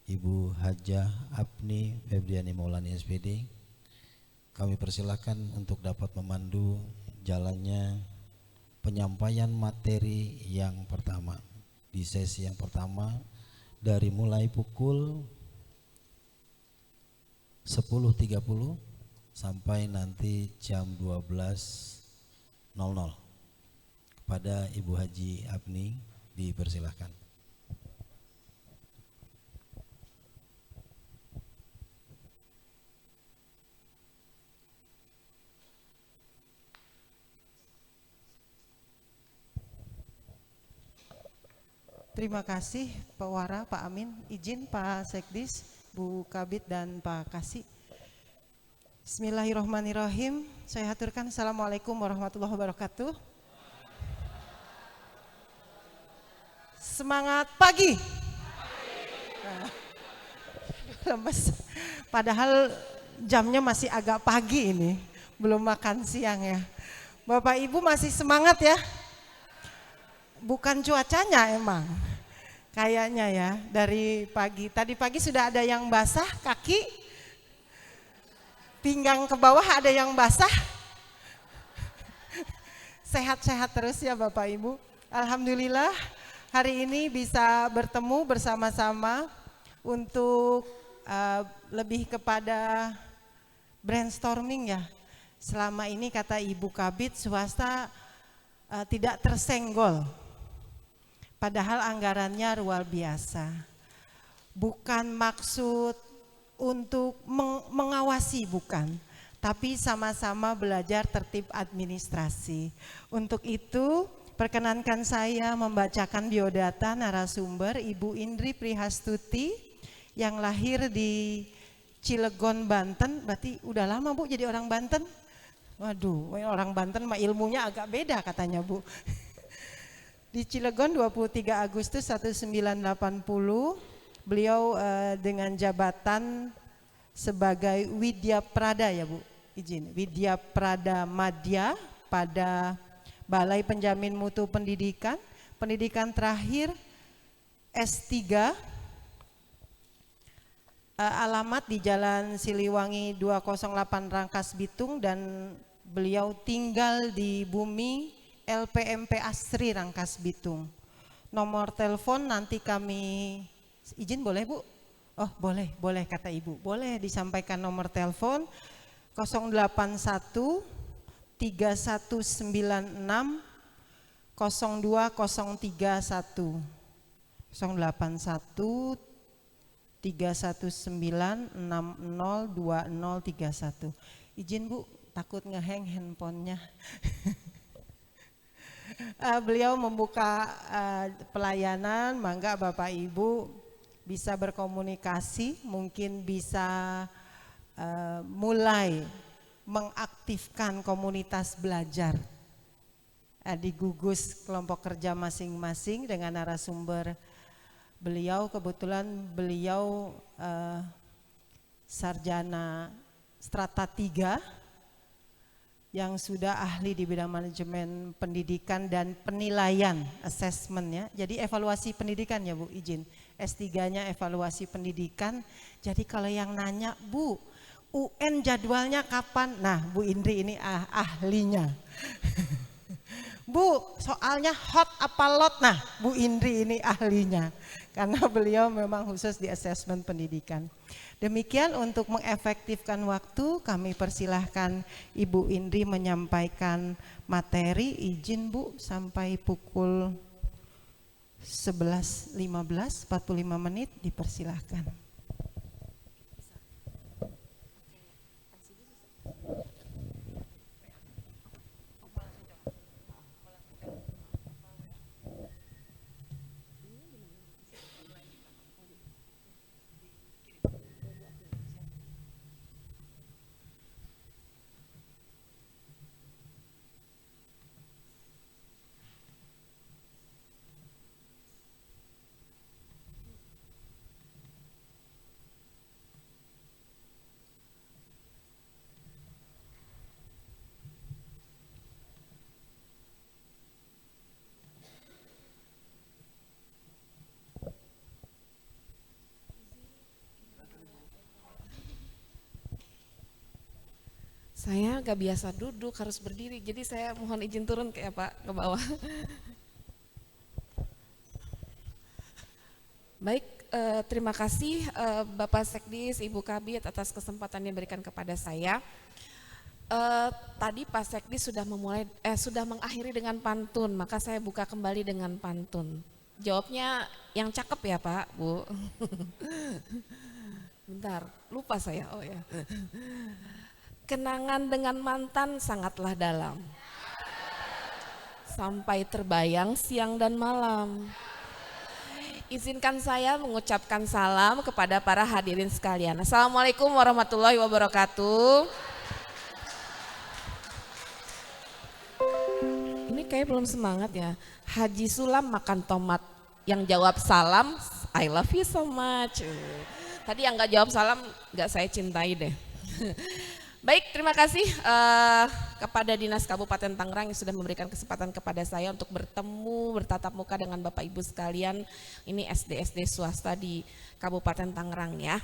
Ibu Hajah Apni Febriani Maulani SPD, kami persilahkan untuk dapat memandu jalannya penyampaian materi yang pertama di sesi yang pertama dari mulai pukul 10.30 sampai nanti jam 12.00. Kepada Ibu Haji Apni dipersilahkan. Terima kasih Pak Wara, Pak Amin, izin Pak Sekdis, Bu Kabid dan Pak Kasih. Bismillahirrahmanirrahim. Saya haturkan Assalamualaikum warahmatullahi wabarakatuh. Semangat pagi. Lemes. Padahal jamnya masih agak pagi ini, belum makan siang ya. Bapak Ibu masih semangat ya? Bukan cuacanya emang, kayaknya ya dari pagi. Tadi pagi sudah ada yang basah kaki, pinggang ke bawah ada yang basah. Sehat-sehat terus ya Bapak Ibu. Alhamdulillah hari ini bisa bertemu bersama-sama untuk lebih kepada brainstorming ya. Selama ini kata Ibu Kabid swasta tidak tersenggol. Padahal anggarannya luar biasa. Bukan maksud untuk mengawasi, bukan. Tapi sama-sama belajar tertib administrasi. Untuk itu perkenankan saya membacakan biodata narasumber Ibu Indri Prihastuti yang lahir di Cilegon, Banten. Berarti udah lama Bu jadi orang Banten? Waduh, orang Banten mah ilmunya agak beda katanya Bu. Di Cilegon 23 Agustus 1980, beliau dengan jabatan sebagai Widya Prada ya Bu, izin, Widya Prada Madya pada Balai Penjamin Mutu Pendidikan, pendidikan terakhir S3, alamat di Jalan Siliwangi 208 Rangkas Bitung, dan beliau tinggal di bumi LPMP Asri Rangkas Bitung. Nomor telepon nanti kami izin boleh Bu? Oh boleh kata Ibu, boleh disampaikan nomor telepon 081 3196 02031 081 319 602031. Izin Bu, takut ngehang handphonenya. Beliau membuka pelayanan, mangga Bapak Ibu bisa berkomunikasi, mungkin bisa mulai mengaktifkan komunitas belajar di gugus kelompok kerja masing-masing dengan narasumber beliau. Kebetulan beliau sarjana strata 3 yang sudah ahli di bidang manajemen pendidikan dan penilaian assessment ya. Jadi evaluasi pendidikan ya Bu, izin. S3-nya evaluasi pendidikan. Jadi kalau yang nanya, Bu, UN jadwalnya kapan? Nah, Bu Indri ini ahlinya. Bu, soalnya hot apa lot? Nah, Bu Indri ini ahlinya. Karena beliau memang khusus di asesmen pendidikan. Demikian untuk mengefektifkan waktu, kami persilahkan Ibu Indri menyampaikan materi. Izin Bu, sampai pukul 11.15, 45 menit, dipersilahkan. Saya gak biasa duduk, harus berdiri, jadi saya mohon izin turun ke Pak ke bawah. Baik, terima kasih Bapak Sekdis, Ibu Kabid atas kesempatan yang diberikan kepada saya. Tadi Pak Sekdis sudah mengakhiri dengan pantun, maka saya buka kembali dengan pantun. Jawabnya yang cakep ya Pak, Bu. Bentar, lupa saya. Oh ya. Kenangan dengan mantan sangatlah dalam, sampai terbayang siang dan malam. Izinkan saya mengucapkan salam kepada para hadirin sekalian. Assalamualaikum warahmatullahi wabarakatuh. Ini kayak belum semangat ya. Haji Sulam makan tomat, yang jawab salam, I love you so much. Tadi yang gak jawab salam gak saya cintai deh. Baik, terima kasih kepada Dinas Kabupaten Tangerang yang sudah memberikan kesempatan kepada saya untuk bertemu, bertatap muka dengan Bapak Ibu sekalian. Ini SD-SD swasta di Kabupaten Tangerang ya.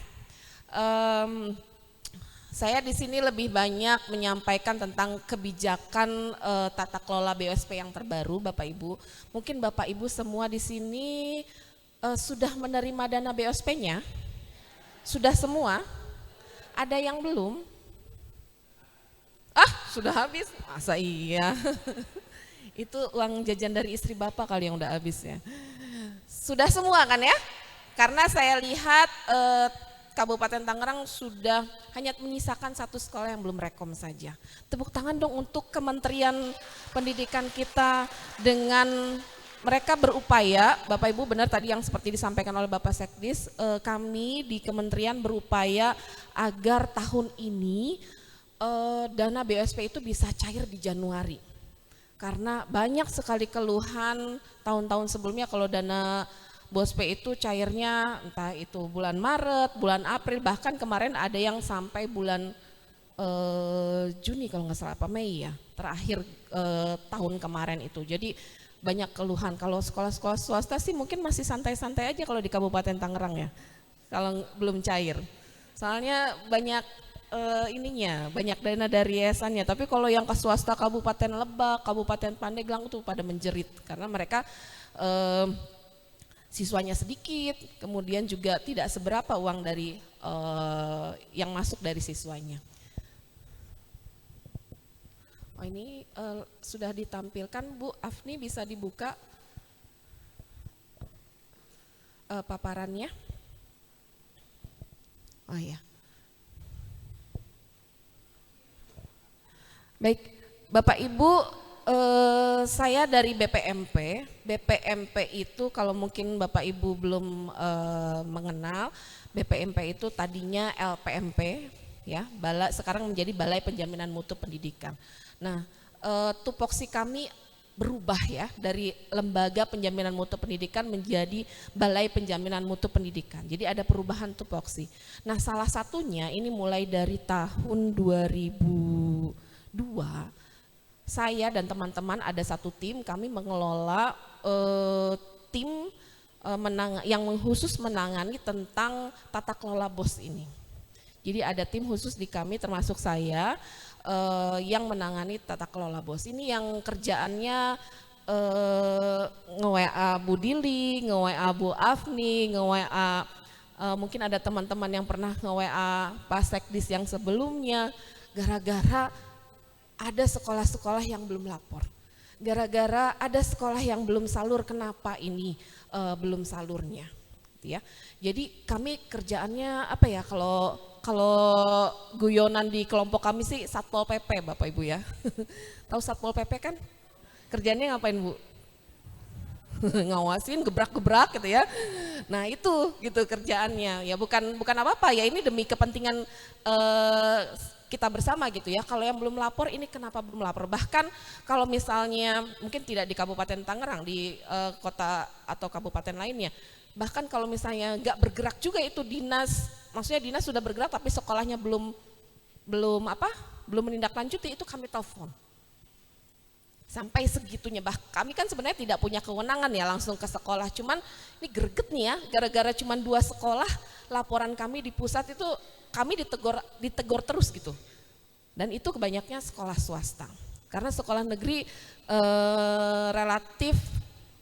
Saya di sini lebih banyak menyampaikan tentang kebijakan tata kelola BOSP yang terbaru, Bapak Ibu. Mungkin Bapak Ibu semua di sini sudah menerima dana BOSP-nya? Sudah semua? Ada yang belum? Sudah habis? Masa iya? Itu uang jajan dari istri Bapak kali yang udah habis ya. Sudah semua kan ya? Karena saya lihat Kabupaten Tangerang sudah hanya menyisakan satu sekolah yang belum rekom saja. Tepuk tangan dong untuk Kementerian Pendidikan kita dengan mereka berupaya, Bapak Ibu benar tadi yang seperti disampaikan oleh Bapak Sekdis, kami di Kementerian berupaya agar tahun ini dana BOSP itu bisa cair di Januari. Karena banyak sekali keluhan tahun-tahun sebelumnya kalau dana BOSP itu cairnya entah itu bulan Maret, bulan April, bahkan kemarin ada yang sampai bulan Juni kalau nggak salah, apa Mei ya, terakhir tahun kemarin itu. Jadi banyak keluhan. Kalau sekolah-sekolah swasta sih mungkin masih santai-santai aja kalau di Kabupaten Tangerang ya, kalau belum cair. Soalnya banyak banyak dana dari yayasannya. Tapi kalau yang ke swasta Kabupaten Lebak, Kabupaten Pandeglang itu pada menjerit karena mereka siswanya sedikit, kemudian juga tidak seberapa uang dari yang masuk dari siswanya. Oh ini sudah ditampilkan Bu Afni, bisa dibuka paparannya. Oh ya. Baik, Bapak Ibu, saya dari BPMP. BPMP itu kalau mungkin Bapak Ibu belum mengenal, BPMP itu tadinya LPMP, ya, sekarang menjadi Balai Penjaminan Mutu Pendidikan. Nah, tupoksi kami berubah ya, dari Lembaga Penjaminan Mutu Pendidikan menjadi Balai Penjaminan Mutu Pendidikan. Jadi ada perubahan tupoksi. Nah, salah satunya ini mulai dari tahun 2002, saya dan teman-teman ada satu tim, kami mengelola tim yang khusus menangani tentang tata kelola BOS ini. Jadi ada tim khusus di kami termasuk saya yang menangani tata kelola BOS ini, yang kerjaannya nge-WA Bu Dili, nge-WA Bu Afni, nge-WA mungkin ada teman-teman yang pernah nge-WA Pak Sekdis yang sebelumnya, gara-gara ada sekolah-sekolah yang belum lapor, gara-gara ada sekolah yang belum salur, kenapa ini belum salurnya, gitu ya. Jadi kami kerjaannya apa ya, kalau guyonan di kelompok kami sih Satpol PP Bapak Ibu ya. Tahu Satpol PP kan? Kerjanya ngapain Bu? Ngawasin, gebrak-gebrak gitu ya. Nah itu gitu kerjaannya. Ya bukan apa-apa ya, ini demi kepentingan kita bersama gitu ya. Kalau yang belum lapor ini kenapa belum lapor? Bahkan kalau misalnya mungkin tidak di Kabupaten Tangerang, di kota atau kabupaten lainnya, bahkan kalau misalnya nggak bergerak juga itu dinas, maksudnya dinas sudah bergerak tapi sekolahnya belum menindaklanjuti, itu kami telepon. Sampai segitunya, kami kan sebenarnya tidak punya kewenangan ya langsung ke sekolah, cuman ini greget nih ya, gara-gara cuman 2 sekolah laporan kami di pusat itu kami ditegur terus gitu. Dan itu kebanyakannya sekolah swasta. Karena sekolah negeri relatif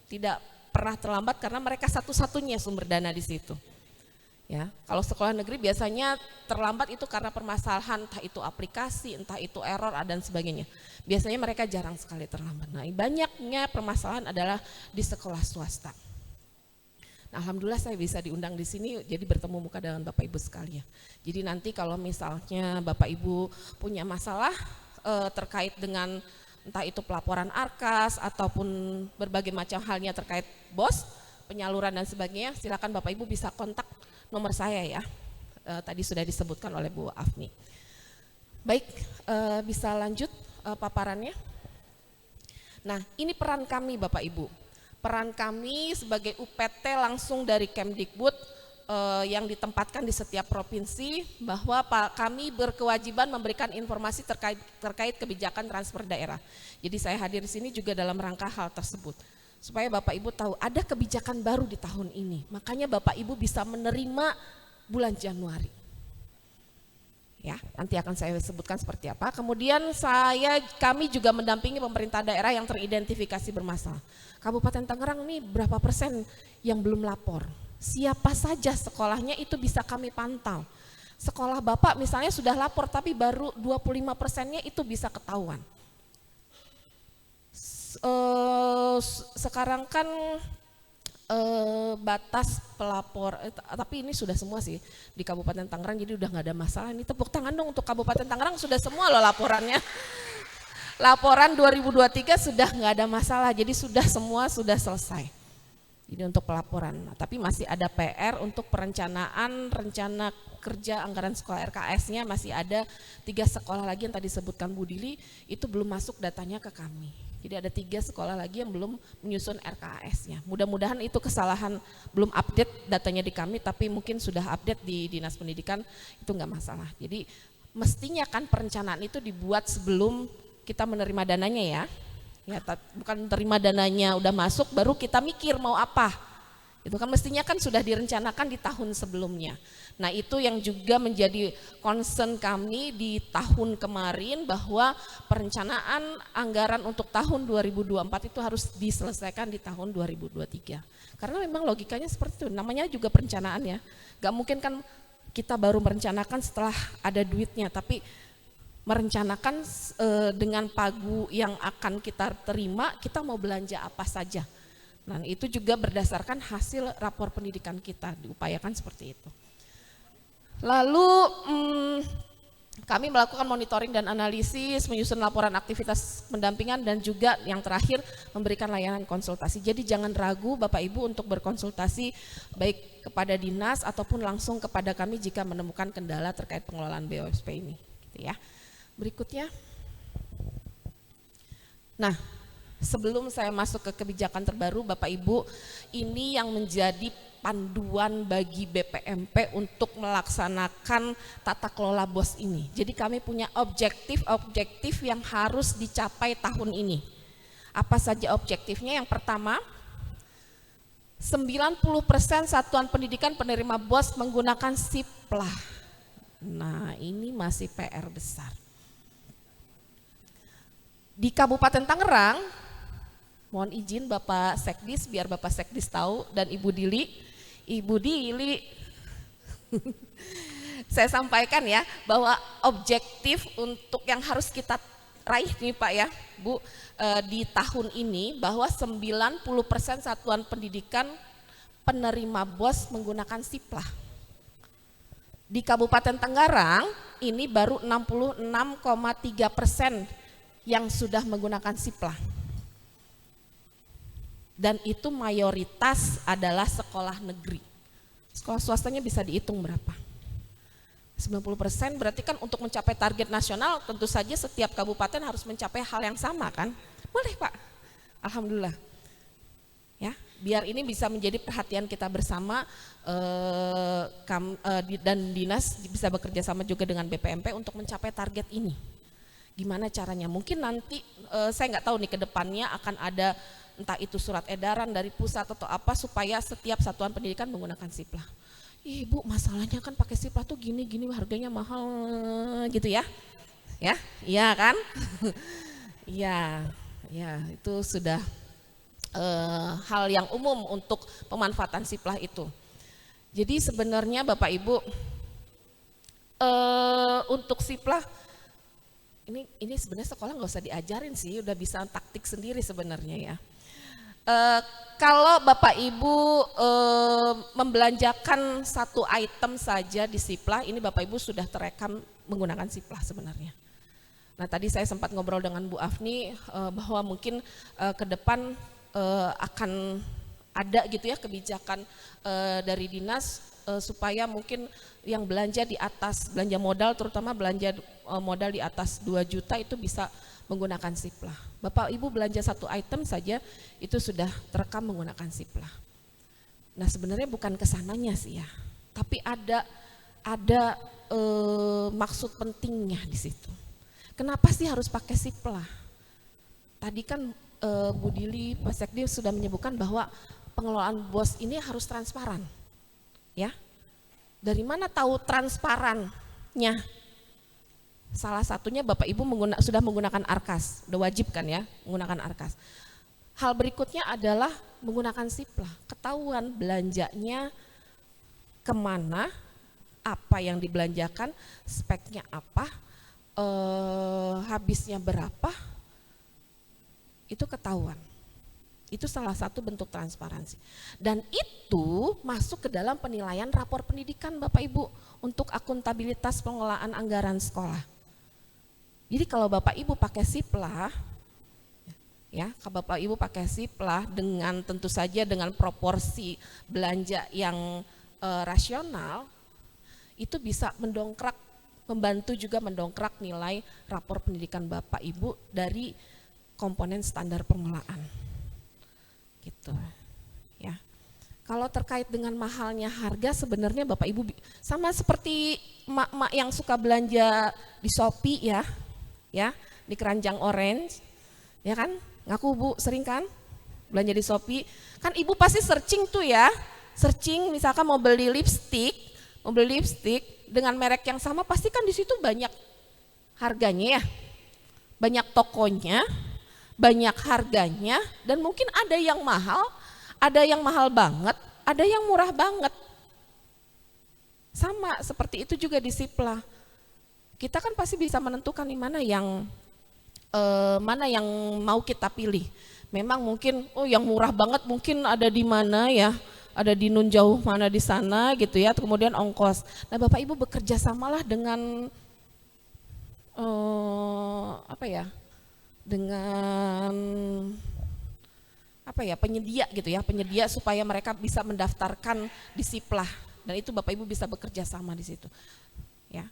tidak pernah terlambat karena mereka satu-satunya sumber dana di situ. Ya, kalau sekolah negeri biasanya terlambat itu karena permasalahan, entah itu aplikasi, entah itu error dan sebagainya. Biasanya mereka jarang sekali terlambat. Nah, banyaknya permasalahan adalah di sekolah swasta. Nah, alhamdulillah saya bisa diundang di sini, jadi bertemu muka dengan Bapak Ibu sekalian. Jadi nanti kalau misalnya Bapak Ibu punya masalah terkait dengan entah itu pelaporan ARKAS ataupun berbagai macam halnya terkait BOS, penyaluran dan sebagainya, silakan Bapak Ibu bisa kontak nomor saya ya. Tadi sudah disebutkan oleh Bu Afni. Baik, bisa lanjut paparannya. Nah, ini peran kami Bapak Ibu. Peran kami sebagai UPT langsung dari Kemdikbud yang ditempatkan di setiap provinsi, bahwa kami berkewajiban memberikan informasi terkait kebijakan transfer daerah. Jadi saya hadir di sini juga dalam rangka hal tersebut, supaya Bapak Ibu tahu ada kebijakan baru di tahun ini. Makanya Bapak Ibu bisa menerima bulan Januari. Ya, nanti akan saya sebutkan seperti apa. Kemudian kami juga mendampingi pemerintah daerah yang teridentifikasi bermasalah. Kabupaten Tangerang ini berapa persen yang belum lapor? Siapa saja sekolahnya itu bisa kami pantau. Sekolah Bapak misalnya sudah lapor tapi baru 25%-nya itu bisa ketahuan. Sekarang kan batas pelapor, tapi ini sudah semua sih di Kabupaten Tangerang, jadi udah nggak ada masalah. Ini tepuk tangan dong untuk Kabupaten Tangerang, sudah semua loh laporannya. Laporan 2023 sudah nggak ada masalah, jadi sudah selesai. Jadi untuk pelaporan, tapi masih ada PR untuk perencanaan, rencana kerja anggaran sekolah RKS-nya masih ada 3 sekolah lagi yang tadi disebutkan Bu Dili, itu belum masuk datanya ke kami. Jadi ada 3 sekolah lagi yang belum menyusun RKS-nya. Mudah-mudahan itu kesalahan belum update datanya di kami, tapi mungkin sudah update di Dinas Pendidikan, itu nggak masalah. Jadi mestinya kan perencanaan itu dibuat sebelum kita menerima dananya ya. Ya, bukan terima dananya udah masuk baru kita mikir mau apa. Itu kan mestinya kan sudah direncanakan di tahun sebelumnya. Nah, itu yang juga menjadi concern kami di tahun kemarin, bahwa perencanaan anggaran untuk tahun 2024 itu harus diselesaikan di tahun 2023. Karena memang logikanya seperti itu, namanya juga perencanaan ya. Gak mungkin kan kita baru merencanakan setelah ada duitnya, tapi merencanakan dengan pagu yang akan kita terima, kita mau belanja apa saja. Nah, itu juga berdasarkan hasil rapor pendidikan kita, diupayakan seperti itu. Lalu kami melakukan monitoring dan analisis, menyusun laporan aktivitas pendampingan, dan juga yang terakhir memberikan layanan konsultasi. Jadi jangan ragu Bapak Ibu untuk berkonsultasi baik kepada dinas ataupun langsung kepada kami jika menemukan kendala terkait pengelolaan BOSP ini. Gitu ya. Berikutnya. Nah, sebelum saya masuk ke kebijakan terbaru, Bapak Ibu, ini yang menjadi panduan bagi BPMP untuk melaksanakan tata kelola BOS ini. Jadi kami punya objektif yang harus dicapai tahun ini. Apa saja objektifnya? Yang pertama, 90% satuan pendidikan penerima BOS menggunakan SIPLA. Nah, ini masih PR besar. Di Kabupaten Tangerang, mohon izin Bapak Sekdis, biar Bapak Sekdis tahu, dan Ibu Dili, saya sampaikan ya, bahwa objektif untuk yang harus kita raih nih Pak ya, Bu, di tahun ini, bahwa 90% satuan pendidikan penerima BOS menggunakan SIPLA. Di Kabupaten Tangerang, ini baru 66,3% yang sudah menggunakan SIPLA. Dan itu mayoritas adalah sekolah negeri. Sekolah swastanya bisa dihitung berapa? 90% berarti kan untuk mencapai target nasional tentu saja setiap kabupaten harus mencapai hal yang sama kan? Boleh Pak, alhamdulillah. Ya, biar ini bisa menjadi perhatian kita bersama, dan dinas bisa bekerja sama juga dengan BPMP untuk mencapai target ini. Gimana caranya? Mungkin nanti saya nggak tahu nih ke depannya akan ada entah itu surat edaran dari pusat atau apa supaya setiap satuan pendidikan menggunakan SIPLA. Ibu, masalahnya kan pakai SIPLA tuh gini harganya mahal gitu ya. Ya, iya kan? Iya, itu sudah hal yang umum untuk pemanfaatan SIPLA itu. Jadi sebenarnya Bapak Ibu, untuk SIPLA ini sebenarnya sekolah nggak usah diajarin sih, udah bisa taktik sendiri sebenarnya ya. Kalau Bapak Ibu membelanjakan satu item saja di SIPLA, ini Bapak Ibu sudah terekam menggunakan SIPLA sebenarnya. Nah, tadi saya sempat ngobrol dengan Bu Afni bahwa mungkin ke depan akan ada gitu ya kebijakan dari dinas supaya mungkin yang belanja di atas, belanja modal terutama belanja modal di atas 2 juta itu bisa menggunakan SIPLA. Bapak Ibu belanja satu item saja itu sudah terekam menggunakan SIPLA. Nah, sebenarnya bukan kesananya sih ya, tapi ada maksud pentingnya di situ. Kenapa sih harus pakai SIPLA? Tadi kan Bu Dili, Pak Sekdi sudah menyebutkan bahwa pengelolaan BOS ini harus transparan. Ya. Dari mana tahu transparannya? Salah satunya Bapak Ibu sudah menggunakan ARKAS, udah wajib kan ya menggunakan ARKAS. Hal berikutnya adalah menggunakan SIPLA, ketahuan belanjanya kemana, apa yang dibelanjakan, speknya apa, habisnya berapa, itu ketahuan. Itu salah satu bentuk transparansi. Dan itu masuk ke dalam penilaian rapor pendidikan Bapak Ibu untuk akuntabilitas pengelolaan anggaran sekolah. Jadi kalau Bapak Ibu pakai SIPLA, ya, kalau Bapak Ibu pakai SIPLA dengan tentu saja dengan proporsi belanja yang rasional, itu bisa membantu juga mendongkrak nilai rapor pendidikan Bapak Ibu dari komponen standar pengelolaan. Gitu ya. Kalau terkait dengan mahalnya harga sebenarnya Bapak Ibu sama seperti emak-emak yang suka belanja di Shopee ya, di keranjang orange, ya kan? Ngaku Bu sering kan belanja di Shopee? Kan Ibu pasti searching tuh ya, searching misalkan mau beli lipstick dengan merek yang sama pasti kan di situ banyak harganya ya, banyak tokonya, banyak harganya, dan mungkin ada yang mahal banget, ada yang murah banget. Sama seperti itu juga di Sipla. Kita kan pasti bisa menentukan nih mana yang mau kita pilih. Memang mungkin yang murah banget mungkin ada di mana ya, ada di nun jauh mana di sana gitu ya, kemudian ongkos. Nah Bapak Ibu bekerja samalah dengan penyedia gitu ya, penyedia supaya mereka bisa mendaftarkan di Siplah, dan itu Bapak Ibu bisa bekerja sama di situ ya.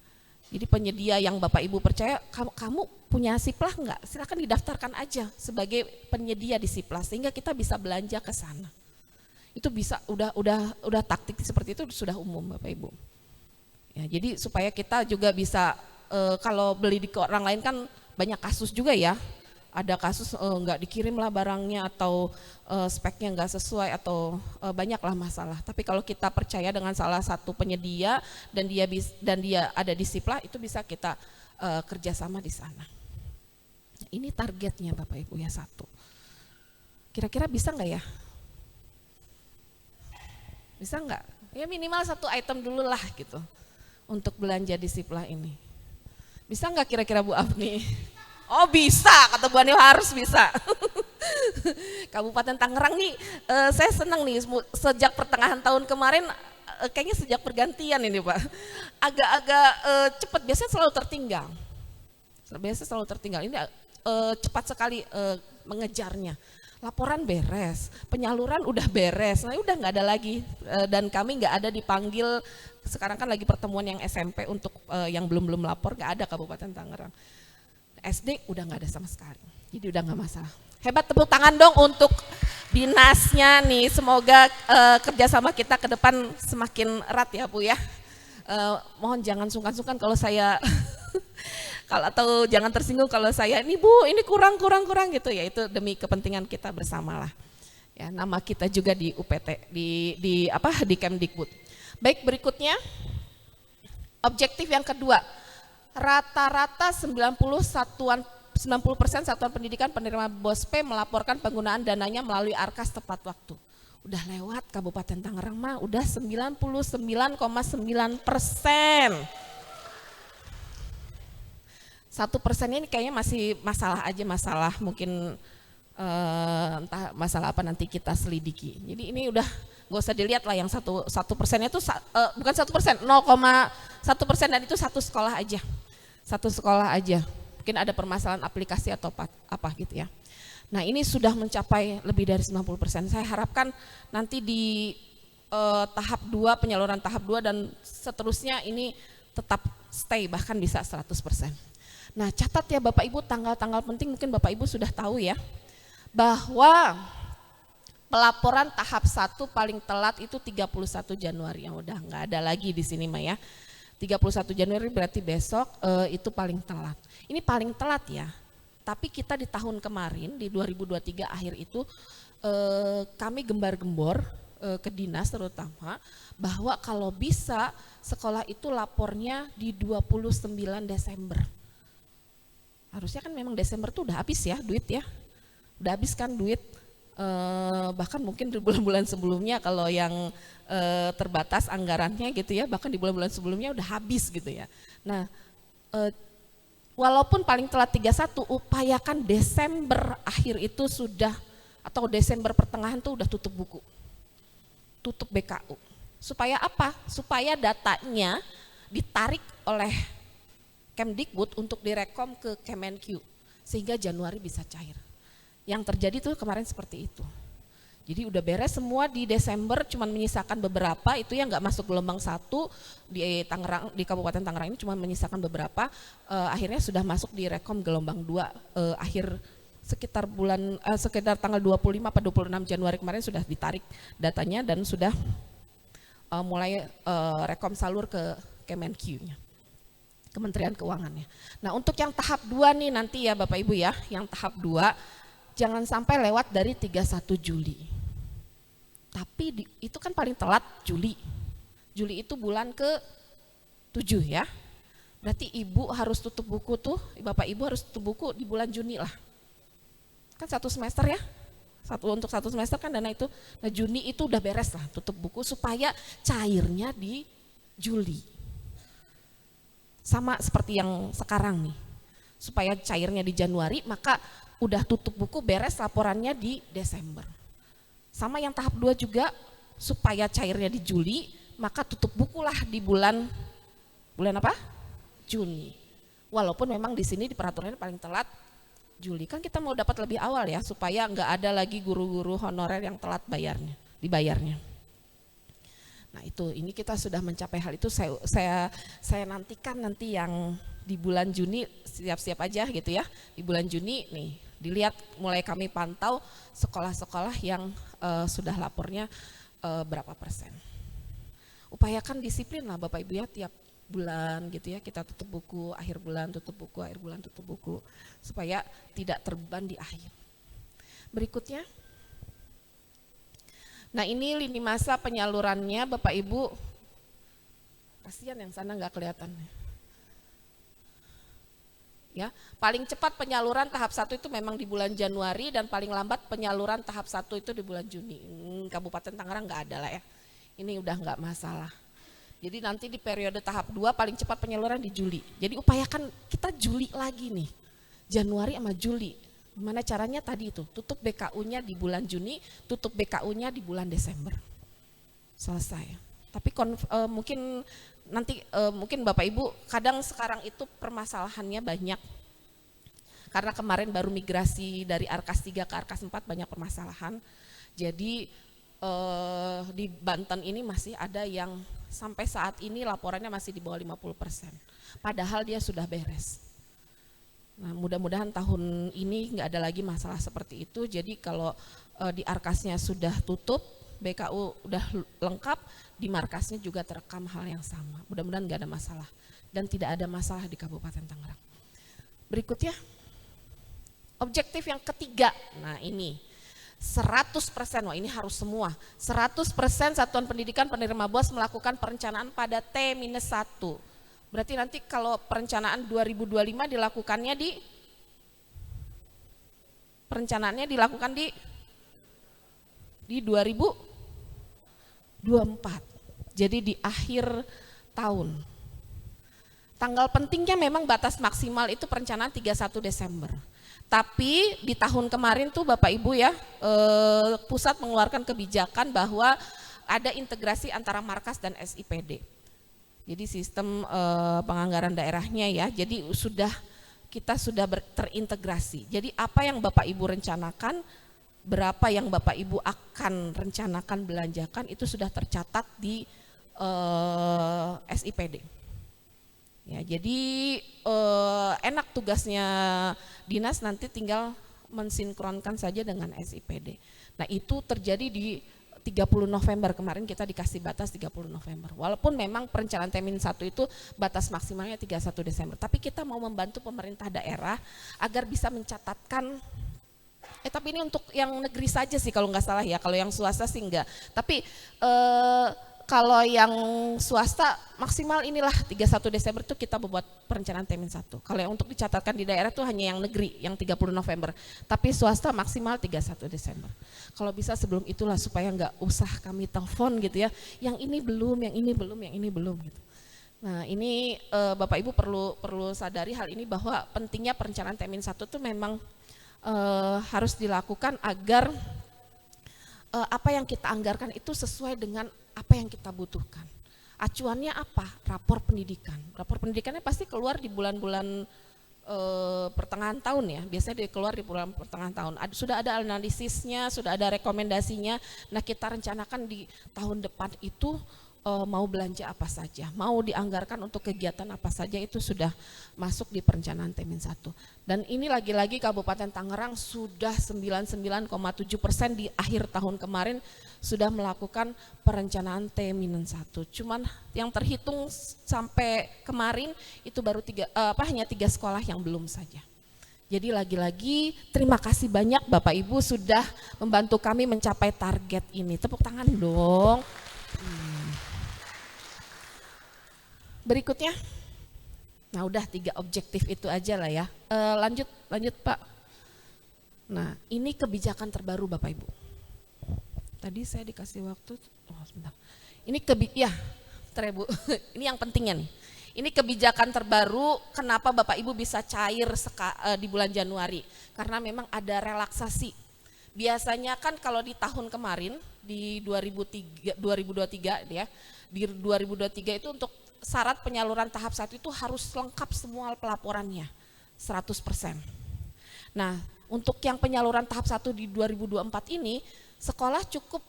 Jadi penyedia yang Bapak Ibu percaya, kamu punya Siplah enggak? Silakan didaftarkan aja sebagai penyedia di Siplah sehingga kita bisa belanja ke sana. Itu bisa udah taktik seperti itu sudah umum Bapak Ibu. Ya, jadi supaya kita juga bisa kalau beli di orang lain kan banyak kasus juga ya. Ada kasus enggak dikirim lah barangnya atau speknya enggak sesuai atau banyaklah masalah. Tapi kalau kita percaya dengan salah satu penyedia dan dia ada di Siplah, itu bisa kita kerjasama di sana. Ini targetnya Bapak Ibu ya, 1. Kira-kira bisa enggak ya? Bisa enggak? Ya minimal 1 item dulu lah gitu untuk belanja di Siplah ini. Bisa enggak kira-kira Bu Afni? Oh bisa, kata Bu Ani harus bisa. Kabupaten Tangerang nih, saya senang nih sejak pertengahan tahun kemarin, kayaknya sejak pergantian ini Pak, agak-agak cepat, biasanya selalu tertinggal. Ini cepat sekali mengejarnya. Laporan beres, penyaluran udah beres, nah udah nggak ada lagi, dan kami nggak ada dipanggil. Sekarang kan lagi pertemuan yang SMP untuk yang belum lapor, nggak ada Kabupaten Tangerang. SD udah nggak ada sama sekali, jadi udah nggak masalah. Hebat, tepuk tangan dong untuk dinasnya nih, semoga kerjasama kita ke depan semakin erat ya Bu ya. Mohon jangan sungkan-sungkan kalau saya atau jangan tersinggung kalau saya ini Bu ini kurang gitu ya, itu demi kepentingan kita bersama lah. Ya, nama kita juga di UPT di Kemdikbud. Baik, berikutnya objektif yang kedua. Rata-rata 90% satuan pendidikan penerima BOSP melaporkan penggunaan dananya melalui ARKAS tepat waktu. Udah lewat Kabupaten Tangerang mah, udah 99,9%. 1% ini kayaknya masih masalah mungkin entah masalah apa nanti kita selidiki. Jadi ini udah nggak usah dilihat lah yang 1% itu bukan 1%, 0,1% dan itu satu sekolah aja. Mungkin ada permasalahan aplikasi atau apa gitu ya. Nah ini sudah mencapai lebih dari 90%. Saya harapkan nanti di tahap 2, penyaluran tahap 2 dan seterusnya ini tetap stay bahkan bisa 100%. Nah catat ya Bapak Ibu, tanggal-tanggal penting mungkin Bapak Ibu sudah tahu ya, bahwa pelaporan tahap 1 paling telat itu 31 Januari, yang udah nggak ada lagi di sini mah ya. 31 Januari berarti besok itu paling telat. Ini paling telat ya, tapi kita di tahun kemarin di 2023 akhir itu kami gembar-gembor ke dinas terutama bahwa kalau bisa sekolah itu lapornya di 29 Desember. Harusnya kan memang Desember tuh udah habis ya duit ya, udah habis kan duit. Bahkan mungkin di bulan-bulan sebelumnya kalau yang terbatas anggarannya gitu ya, bahkan di bulan-bulan sebelumnya udah habis gitu ya. Nah walaupun paling telat 31, upayakan Desember akhir itu sudah, atau Desember pertengahan tuh udah tutup buku, tutup BKU. Supaya apa? Supaya datanya ditarik oleh Kemdikbud untuk direkom ke Kemenq sehingga Januari bisa cair. Yang terjadi tuh kemarin seperti itu. Jadi udah beres semua di Desember, cuman menyisakan beberapa itu yang nggak masuk gelombang 1 di Tangerang, di Kabupaten Tangerang ini cuma menyisakan beberapa, akhirnya sudah masuk di rekom gelombang 2 akhir sekitar tanggal 25 atau 26 Januari kemarin sudah ditarik datanya dan sudah mulai rekom salur ke Kemenq-nya, Kementerian Keuangannya. Nah, untuk yang tahap 2 nih nanti ya Bapak Ibu ya, yang tahap 2 jangan sampai lewat dari 31 Juli. Tapi itu kan paling telat Juli. Juli itu bulan ke-7 ya. Berarti Ibu harus tutup buku tuh, Bapak Ibu harus tutup buku di bulan Juni lah. Kan 1 semester ya. Untuk 1 semester kan dana itu. Nah, Juni itu udah beres lah tutup buku supaya cairnya di Juli. Sama seperti yang sekarang nih, supaya cairnya di Januari, maka udah tutup buku beres laporannya di Desember. Sama yang tahap 2 juga, supaya cairnya di Juli, maka tutup bukulah di bulan apa? Juni. Walaupun memang di sini di peraturannya paling telat Juli, kan kita mau dapat lebih awal ya, supaya nggak ada lagi guru-guru honorer yang telat dibayarnya. Nah itu, ini kita sudah mencapai hal itu, saya nantikan nanti yang di bulan Juni, siap-siap aja gitu ya. Di bulan Juni nih, dilihat mulai kami pantau sekolah-sekolah yang sudah lapornya berapa persen. Upayakan disiplin lah Bapak Ibu ya, tiap bulan gitu ya, kita tutup buku, akhir bulan tutup buku, akhir bulan tutup buku, supaya tidak terbeban di akhir. Berikutnya. Nah ini lini masa penyalurannya Bapak Ibu, kasihan yang sana nggak kelihatan. Ya, paling cepat penyaluran tahap 1 itu memang di bulan Januari dan paling lambat penyaluran tahap 1 itu di bulan Juni. Kabupaten Tangerang nggak ada lah ya, ini udah nggak masalah. Jadi nanti di periode tahap 2 paling cepat penyaluran di Juli. Jadi upayakan kita Juli lagi nih, Januari sama Juli. Gimana caranya tadi itu, tutup BKU-nya di bulan Juni, tutup BKU-nya di bulan Desember. Selesai. Tapi mungkin nanti mungkin Bapak Ibu kadang sekarang itu permasalahannya banyak. Karena kemarin baru migrasi dari Arkas 3 ke Arkas 4 banyak permasalahan. Jadi di Banten ini masih ada yang sampai saat ini laporannya masih di bawah 50%. Padahal dia sudah beres. Nah, mudah-mudahan tahun ini nggak ada lagi masalah seperti itu. Jadi kalau di Arkasnya sudah tutup, BKU udah lengkap, di Markasnya juga terekam hal yang sama. Mudah-mudahan nggak ada masalah dan tidak ada masalah di Kabupaten Tangerang. Berikutnya, objektif yang ketiga. Nah ini 100%, wah ini harus semua. 100% satuan pendidikan penerima BOS melakukan perencanaan pada T-1. Berarti nanti kalau perencanaan 2025 dilakukannya perencanaannya dilakukan di 2024. Jadi di akhir tahun. Tanggal pentingnya memang batas maksimal itu perencanaan 31 Desember. Tapi di tahun kemarin tuh Bapak Ibu ya, pusat mengeluarkan kebijakan bahwa ada integrasi antara Markas dan SIPD. Jadi sistem penganggaran daerahnya ya, jadi kita sudah terintegrasi. Jadi apa yang Bapak Ibu rencanakan, berapa yang Bapak Ibu akan rencanakan belanjakan itu sudah tercatat di SIPD. Ya, jadi enak tugasnya dinas, nanti tinggal mensinkronkan saja dengan SIPD. Nah itu terjadi di 30 November kemarin, kita dikasih batas 30 November. Walaupun memang perencanaan T-1 itu batas maksimalnya 31 Desember. Tapi kita mau membantu pemerintah daerah agar bisa mencatatkan, tapi ini untuk yang negeri saja sih kalau nggak salah ya, kalau yang swasta sih enggak. Tapi kalau yang swasta maksimal inilah 31 Desember itu kita membuat perencanaan T-1. Kalau yang untuk dicatatkan di daerah itu hanya yang negeri, yang 30 November. Tapi swasta maksimal 31 Desember. Kalau bisa sebelum itulah supaya nggak usah kami telepon gitu ya, yang ini belum, yang ini belum, yang ini belum gitu. Nah ini Bapak Ibu perlu sadari hal ini, bahwa pentingnya perencanaan T-1 itu memang harus dilakukan agar apa yang kita anggarkan itu sesuai dengan apa yang kita butuhkan. Acuannya apa? Rapor pendidikan. Rapor pendidikannya pasti keluar di bulan-bulan pertengahan tahun ya. Biasanya dia keluar di bulan pertengahan tahun. Sudah ada analisisnya, sudah ada rekomendasinya. Nah kita rencanakan di tahun depan itu mau belanja apa saja, mau dianggarkan untuk kegiatan apa saja itu sudah masuk di perencanaan T-1. Dan ini lagi-lagi Kabupaten Tangerang sudah 99,7% di akhir tahun kemarin sudah melakukan perencanaan T-1. Cuman yang terhitung sampai kemarin itu baru hanya 3 sekolah yang belum saja. Jadi lagi-lagi terima kasih banyak Bapak Ibu sudah membantu kami mencapai target ini. Tepuk tangan dong. Berikutnya, nah udah 3 objektif itu aja lah ya. Lanjut Pak. Nah ini kebijakan terbaru Bapak Ibu. Tadi saya dikasih waktu, sebentar. Ini bentar ya Bu, ini yang pentingnya nih. Ini kebijakan terbaru, kenapa Bapak Ibu bisa cair di bulan Januari? Karena memang ada relaksasi. Biasanya kan kalau di tahun kemarin, di 2023 ya, di 2023 itu untuk syarat penyaluran tahap 1 itu harus lengkap semua pelaporannya, 100%. Nah, untuk yang penyaluran tahap 1 di 2024 ini, sekolah cukup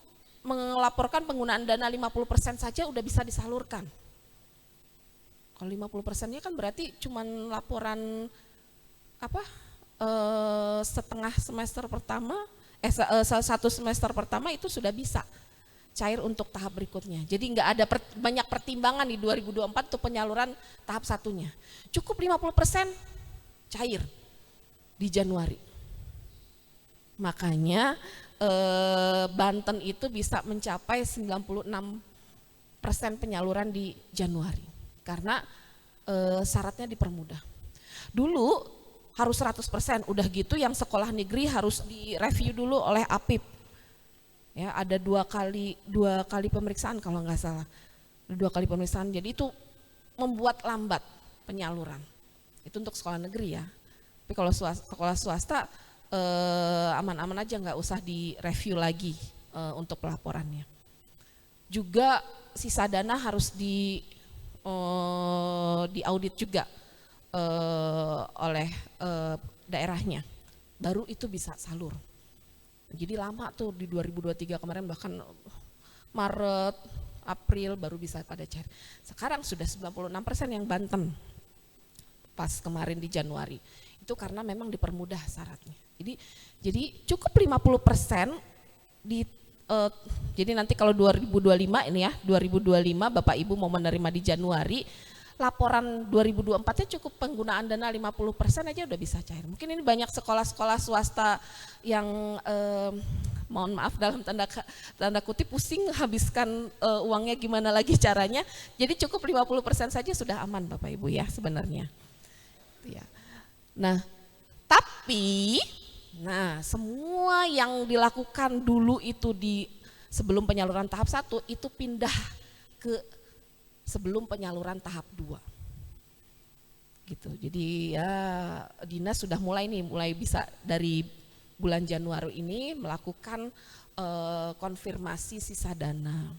melaporkan penggunaan dana 50% saja udah bisa disalurkan. Kalau 50%-nya kan berarti cuman laporan setengah semester pertama, satu semester pertama itu sudah bisa cair untuk tahap berikutnya. Jadi nggak ada banyak pertimbangan di 2024 untuk penyaluran tahap 1-nya. Cukup 50% cair di Januari. Makanya Banten itu bisa mencapai 96% penyaluran di Januari. Karena syaratnya dipermudah. Dulu harus 100%, udah gitu yang sekolah negeri harus direview dulu oleh APIP. Ya, ada dua kali pemeriksaan kalau nggak salah, 2 kali pemeriksaan. Jadi itu membuat lambat penyaluran. Itu untuk sekolah negeri ya. Tapi kalau sekolah swasta aman-aman aja, nggak usah direview lagi untuk pelaporannya. Juga sisa dana harus diaudit juga oleh daerahnya. Baru itu bisa salur. Jadi lama tuh di 2023 kemarin, bahkan Maret, April baru bisa pada cair. Sekarang sudah 96% yang Banten pas kemarin di Januari. Itu karena memang dipermudah syaratnya. Jadi cukup 50% jadi nanti kalau 2025 ini ya, 2025 Bapak Ibu mau menerima di Januari, laporan 2024-nya cukup penggunaan dana 50% aja udah bisa cair. Mungkin ini banyak sekolah-sekolah swasta yang mohon maaf dalam tanda kutip pusing habiskan uangnya gimana lagi caranya. Jadi cukup 50% saja sudah aman Bapak Ibu ya sebenarnya. Ya. Nah, tapi semua yang dilakukan dulu itu sebelum penyaluran tahap 1 itu pindah ke sebelum penyaluran tahap 2. Gitu. Jadi ya dinas sudah mulai bisa dari bulan Januari ini melakukan konfirmasi sisa dana.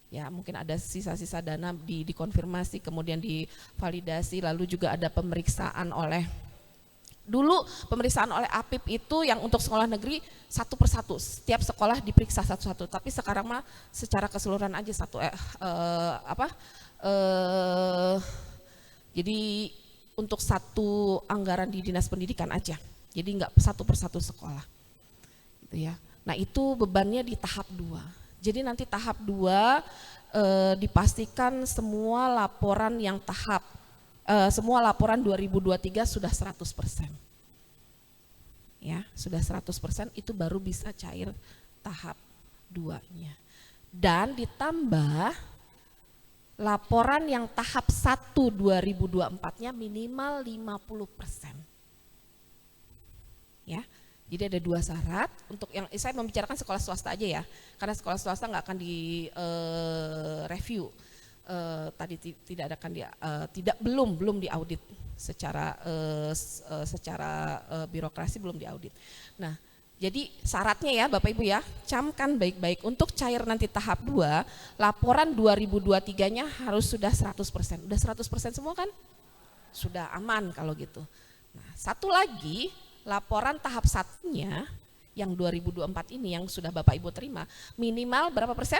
Ya, mungkin ada sisa-sisa dana dikonfirmasi, kemudian divalidasi, lalu juga ada pemeriksaan oleh APIP itu yang untuk sekolah negeri satu persatu, setiap sekolah diperiksa satu-satu. Tapi sekarang mah secara keseluruhan aja jadi untuk satu anggaran di dinas pendidikan aja. Jadi enggak satu persatu sekolah. Gitu ya. Nah, itu bebannya di tahap 2. Jadi nanti tahap 2 dipastikan semua laporan semua laporan 2023 sudah 100%. Ya, sudah 100% itu baru bisa cair tahap 2-nya. Dan ditambah laporan yang tahap 1 2024-nya minimal 50%. Ya. Jadi ada 2 syarat untuk yang saya membicarakan sekolah swasta aja ya. Karena sekolah swasta nggak akan di review. Tadi belum diaudit secara birokrasi, belum diaudit. Nah, jadi syaratnya ya Bapak Ibu ya, camkan baik-baik untuk cair nanti tahap 2, laporan 2023-nya harus sudah 100%. Udah 100% semua kan? Sudah aman kalau gitu. Nah, satu lagi, laporan tahap 1-nya yang 2024 ini yang sudah Bapak Ibu terima, minimal berapa persen?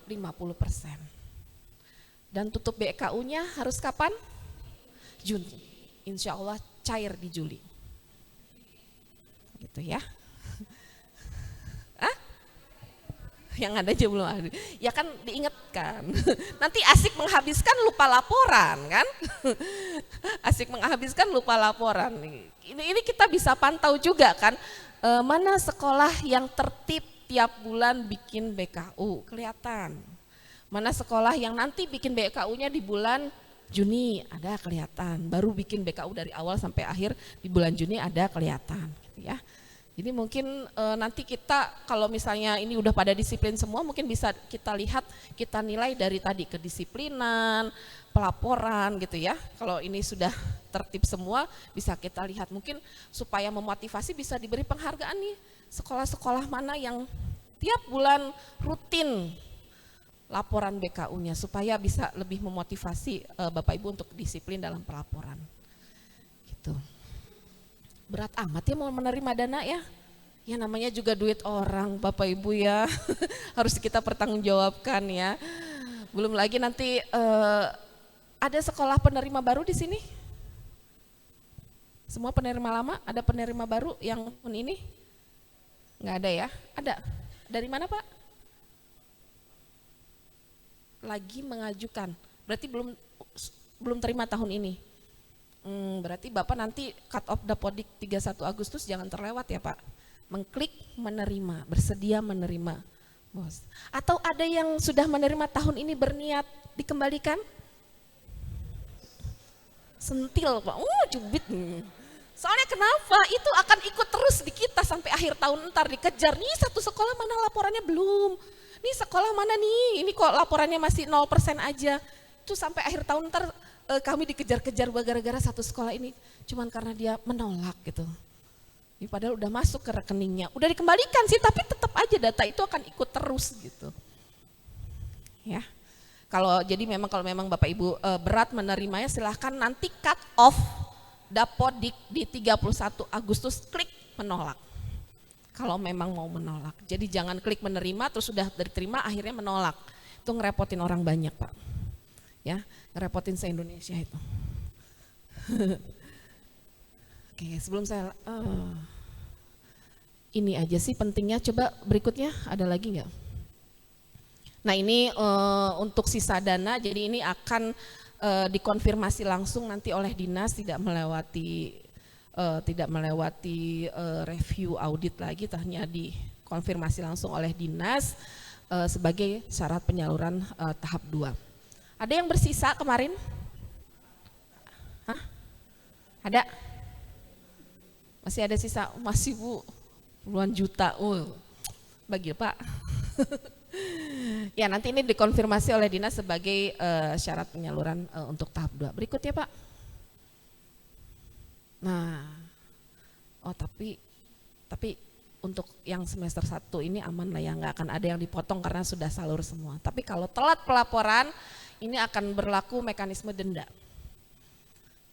50%. Dan tutup BKU-nya harus kapan? Juni. Insya Allah cair di Juli. Gitu ya. Hah? Yang ada aja belum ada. Ya kan diingatkan. Nanti asik menghabiskan lupa laporan kan? Asik menghabiskan lupa laporan. Ini kita bisa pantau juga kan. Mana sekolah yang tertib tiap bulan bikin BKU, kelihatan. Mana sekolah yang nanti bikin BKU-nya di bulan Juni, ada kelihatan. Baru bikin BKU dari awal sampai akhir di bulan Juni ada kelihatan gitu ya. Jadi mungkin nanti kita kalau misalnya ini udah pada disiplin semua, mungkin bisa kita lihat, kita nilai dari tadi kedisiplinan, pelaporan gitu ya. Kalau ini sudah tertib semua, bisa kita lihat mungkin supaya memotivasi bisa diberi penghargaan nih sekolah-sekolah mana yang tiap bulan rutin laporan BKU-nya supaya bisa lebih memotivasi Bapak Ibu untuk disiplin dalam pelaporan. Gitu. Berat amat ya mau menerima dana ya. Ya namanya juga duit orang Bapak Ibu ya. Harus kita pertanggungjawabkan ya. Belum lagi nanti ada sekolah penerima baru di sini? Semua penerima lama, ada penerima baru yang tahun ini? Enggak ada ya? Ada. Dari mana Pak? Lagi mengajukan. Berarti belum terima tahun ini. Berarti Bapak nanti cut off Dapodik 31 Agustus jangan terlewat ya Pak. Mengklik menerima, bersedia menerima. Bos. Atau ada yang sudah menerima tahun ini berniat dikembalikan? Sentil Pak, cubit. Soalnya kenapa? Itu akan ikut terus di kita sampai akhir tahun ntar dikejar. Nih satu sekolah mana laporannya belum? Nih sekolah mana nih? Ini kok laporannya masih 0% aja. Itu sampai akhir tahun ntar kami dikejar-kejar gara-gara satu sekolah ini cuman karena dia menolak gitu. Ya, padahal udah masuk ke rekeningnya, udah dikembalikan sih tapi tetap aja data itu akan ikut terus gitu. Ya. Jadi memang kalau memang Bapak Ibu berat menerimanya silahkan nanti cut off Dapodik di 31 Agustus klik menolak. Kalau memang mau menolak. Jadi jangan klik menerima terus sudah diterima akhirnya menolak. Itu ngerepotin orang banyak Pak. Ya, ngerepotin se-Indonesia itu. Oke, sebelum saya ini aja sih pentingnya, coba berikutnya ada lagi nggak? Nah ini untuk sisa dana, jadi ini akan dikonfirmasi langsung nanti oleh dinas, tidak melewati review audit lagi, hanya dikonfirmasi langsung oleh dinas sebagai syarat penyaluran tahap 2. Ada yang bersisa kemarin? Hah? Ada? Masih ada sisa? Masih Bu, puluhan juta. Bagi Pak. Ya nanti ini dikonfirmasi oleh dinas sebagai syarat penyaluran untuk tahap 2. Berikut ya Pak. Nah, tapi untuk yang semester 1 ini aman lah ya, nggak akan ada yang dipotong karena sudah salur semua. Tapi kalau telat pelaporan, ini akan berlaku mekanisme denda.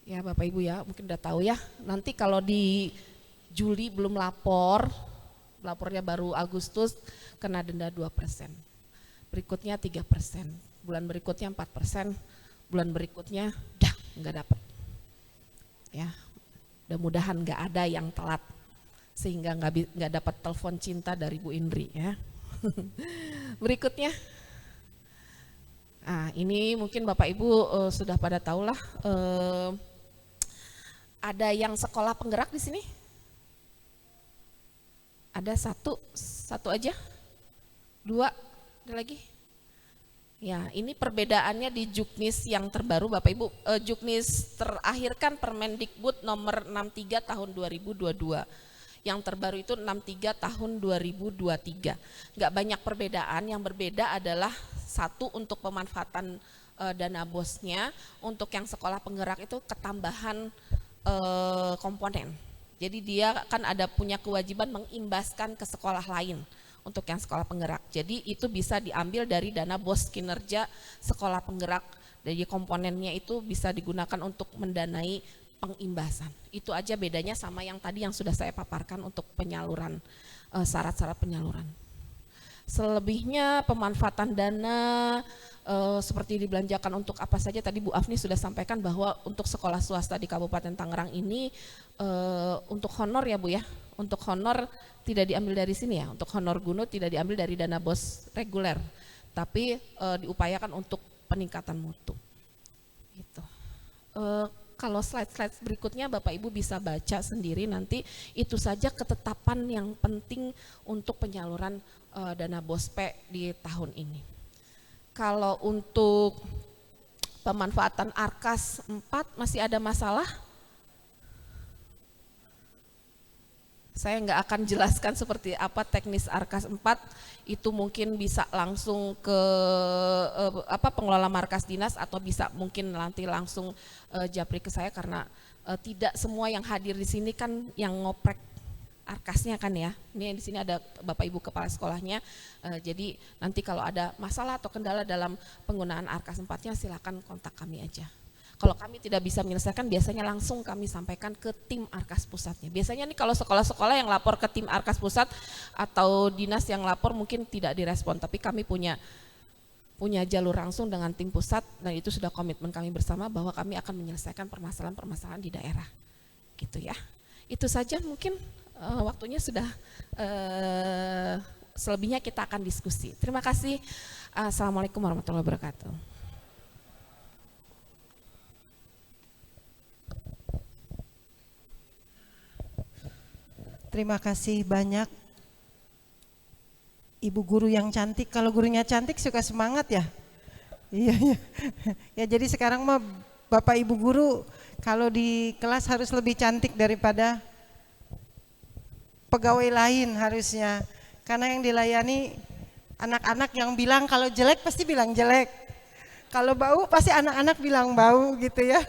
Ya Bapak Ibu ya, mungkin udah tahu ya. Nanti kalau di Juli belum lapornya baru Agustus, kena denda 2%. Berikutnya 3%, bulan berikutnya 4%, bulan berikutnya dah nggak dapat. Ya, mudah-mudahan nggak ada yang telat sehingga nggak dapat telepon cinta dari Bu Indri ya. Berikutnya. Nah, ini mungkin Bapak Ibu sudah pada tahu lah. Ada yang sekolah penggerak di sini? Ada satu aja? 2, ada lagi? Ya, ini perbedaannya di Juknis yang terbaru Bapak Ibu. Juknis terakhir kan Permendikbud nomor 63 tahun 2022. Yang terbaru itu 63 tahun 2023. Enggak banyak perbedaan, yang berbeda adalah satu untuk pemanfaatan dana bosnya, untuk yang sekolah penggerak itu ketambahan komponen. Jadi dia kan ada punya kewajiban mengimbaskan ke sekolah lain untuk yang sekolah penggerak. Jadi itu bisa diambil dari dana bos kinerja sekolah penggerak. Jadi komponennya itu bisa digunakan untuk mendanai pengimbasan. Itu aja bedanya sama yang tadi yang sudah saya paparkan untuk penyaluran, syarat-syarat penyaluran. Selebihnya pemanfaatan dana seperti dibelanjakan untuk apa saja, tadi Bu Afni sudah sampaikan bahwa untuk sekolah swasta di Kabupaten Tangerang ini untuk honor ya Bu ya, untuk honor tidak diambil dari sini ya, untuk honor gunu tidak diambil dari dana BOS reguler, tapi diupayakan untuk peningkatan mutu. Gitu. Kalau slide-slide berikutnya Bapak Ibu bisa baca sendiri nanti, itu saja ketetapan yang penting untuk penyaluran dana BOSPE di tahun ini. Kalau untuk pemanfaatan Arkas 4 masih ada masalah? Saya nggak akan jelaskan seperti apa teknis Arkas 4, itu mungkin bisa langsung ke pengelola markas dinas atau bisa mungkin nanti langsung japri ke saya karena tidak semua yang hadir di sini kan yang ngoprek Arkasnya kan ya. Ini di sini ada Bapak Ibu kepala sekolahnya. Jadi nanti kalau ada masalah atau kendala dalam penggunaan Arkas 4-nya silakan kontak kami aja. Kalau kami tidak bisa menyelesaikan, biasanya langsung kami sampaikan ke tim Arkas pusatnya. Biasanya nih kalau sekolah-sekolah yang lapor ke tim Arkas pusat atau dinas yang lapor mungkin tidak direspon, tapi kami punya jalur langsung dengan tim pusat dan itu sudah komitmen kami bersama bahwa kami akan menyelesaikan permasalahan-permasalahan di daerah. Gitu ya. Itu saja mungkin waktunya sudah, selebihnya kita akan diskusi. Terima kasih. Assalamualaikum warahmatullahi wabarakatuh. Terima kasih banyak Ibu guru yang cantik. Kalau gurunya cantik suka semangat ya. Iya. Ya jadi sekarang mah Bapak Ibu guru kalau di kelas harus lebih cantik daripada pegawai lain harusnya. Karena yang dilayani anak-anak yang bilang kalau jelek pasti bilang jelek. Kalau bau pasti anak-anak bilang bau gitu ya.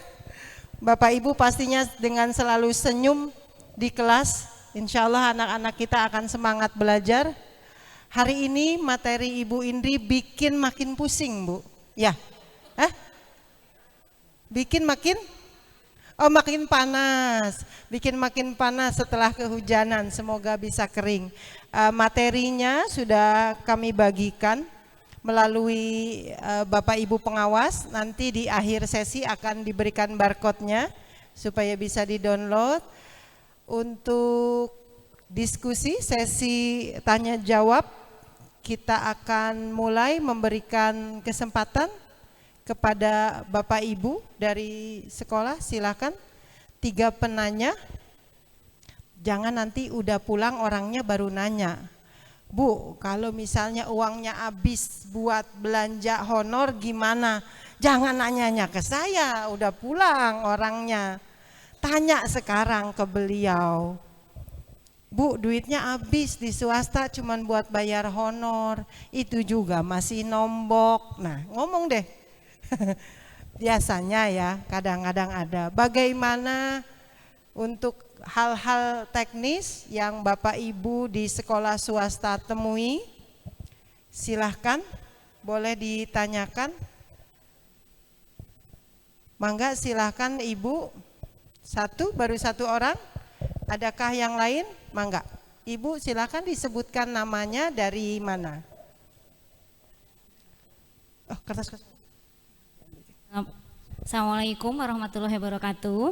Bapak Ibu pastinya dengan selalu senyum di kelas. Insya Allah anak-anak kita akan semangat belajar. Hari ini materi Ibu Indri bikin makin pusing Bu. Ya, bikin makin panas. Bikin makin panas setelah kehujanan. Semoga bisa kering. Materinya sudah kami bagikan melalui Bapak Ibu pengawas. Nanti di akhir sesi akan diberikan barcode-nya supaya bisa di-download. Untuk diskusi sesi tanya jawab kita akan mulai memberikan kesempatan kepada Bapak Ibu dari sekolah, silakan 3 penanya. Jangan nanti udah pulang orangnya baru nanya. Bu, kalau misalnya uangnya habis buat belanja honor gimana? Jangan nanyanya ke saya, udah pulang orangnya. Tanya sekarang ke beliau, Bu duitnya habis di swasta cuman buat bayar honor, itu juga masih nombok. Nah ngomong deh, biasanya ya kadang-kadang ada. Bagaimana untuk hal-hal teknis yang Bapak Ibu di sekolah swasta temui, silahkan boleh ditanyakan. Mangga silahkan Ibu. Baru satu orang, adakah yang lain? Mangga, Ibu silakan disebutkan namanya dari mana. Kertas. Assalamualaikum warahmatullahi wabarakatuh.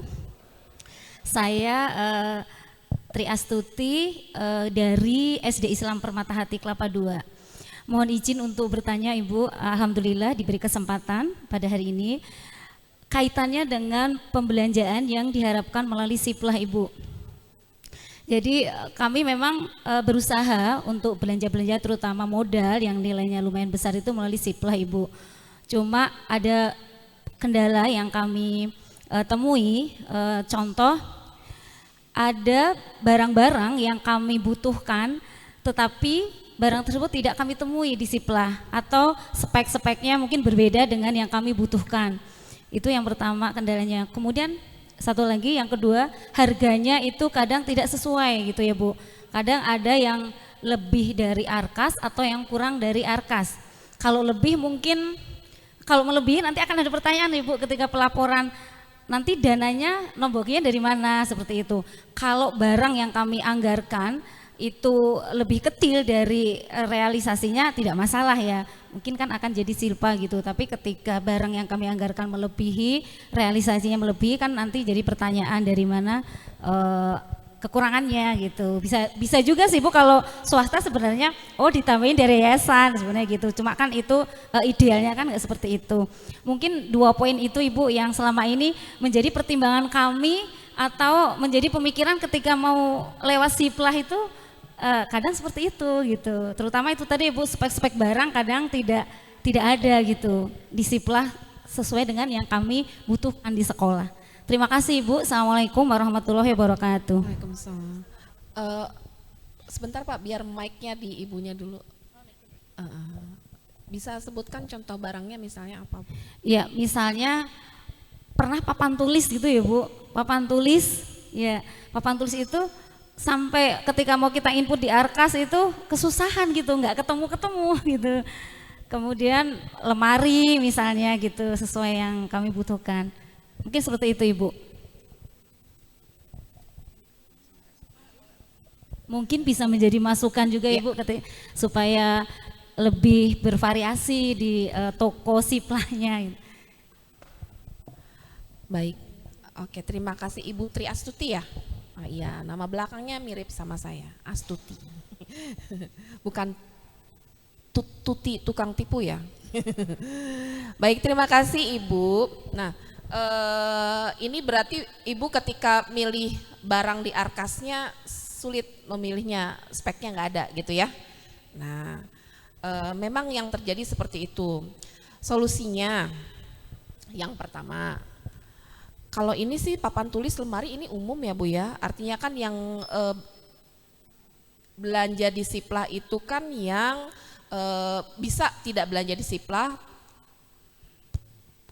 Saya Tri Astuti dari SD Islam Permatahati Kelapa II. Mohon izin untuk bertanya Ibu, alhamdulillah diberi kesempatan pada hari ini. Kaitannya dengan pembelanjaan yang diharapkan melalui Siplah Ibu. Jadi kami memang berusaha untuk belanja-belanja terutama modal yang nilainya lumayan besar itu melalui Siplah Ibu. Cuma ada kendala yang kami temui, contoh ada barang-barang yang kami butuhkan tetapi barang tersebut tidak kami temui di Siplah atau spek-speknya mungkin berbeda dengan yang kami butuhkan. Itu yang pertama kendalanya. Kemudian satu lagi yang kedua, harganya itu kadang tidak sesuai gitu ya Bu. Kadang ada yang lebih dari Arkas atau yang kurang dari Arkas. Kalau lebih mungkin, kalau melebihi nanti akan ada pertanyaan Ibu ketika pelaporan. Nanti dananya nomboknya dari mana seperti itu. Kalau barang yang kami anggarkan itu lebih kecil dari realisasinya tidak masalah ya. Mungkin kan akan jadi silpa gitu, tapi ketika barang yang kami anggarkan melebihi, realisasinya melebihi, kan nanti jadi pertanyaan dari mana kekurangannya gitu. Bisa juga sih Bu, kalau swasta sebenarnya ditambahin dari yayasan sebenarnya gitu. Cuma kan itu idealnya kan nggak seperti itu. Mungkin 2 poin itu Ibu yang selama ini menjadi pertimbangan kami atau menjadi pemikiran ketika mau lewat siplah itu, kadang seperti itu gitu. Terutama itu tadi Ibu, spek-spek barang kadang tidak ada gitu di siplah sesuai dengan yang kami butuhkan di sekolah. Terima kasih Ibu. Assalamualaikum warahmatullahi wabarakatuh. Waalaikumsalam. Sebentar Pak, biar mic-nya di ibunya dulu. Bisa sebutkan contoh barangnya misalnya apa Bu? Ya, misalnya pernah papan tulis gitu ya Bu. Papan tulis, ya papan tulis itu sampai ketika mau kita input di Arkas itu kesusahan gitu, nggak ketemu gitu. Kemudian lemari misalnya gitu, sesuai yang kami butuhkan. Mungkin seperti itu Ibu. Mungkin bisa menjadi masukan juga Ibu supaya lebih bervariasi di toko siplahnya. Baik, oke, terima kasih Ibu Tri Astuti ya. Iya, nama belakangnya mirip sama saya, Astuti. Bukan Tuti tukang tipu ya. Baik, terima kasih Ibu. Nah, ini berarti Ibu ketika milih barang di Arkasnya sulit memilihnya, speknya nggak ada gitu ya. Nah, memang yang terjadi seperti itu. Solusinya yang pertama, kalau ini sih papan tulis lemari ini umum ya Bu ya, artinya kan yang belanja di siplah itu kan yang bisa tidak belanja di siplah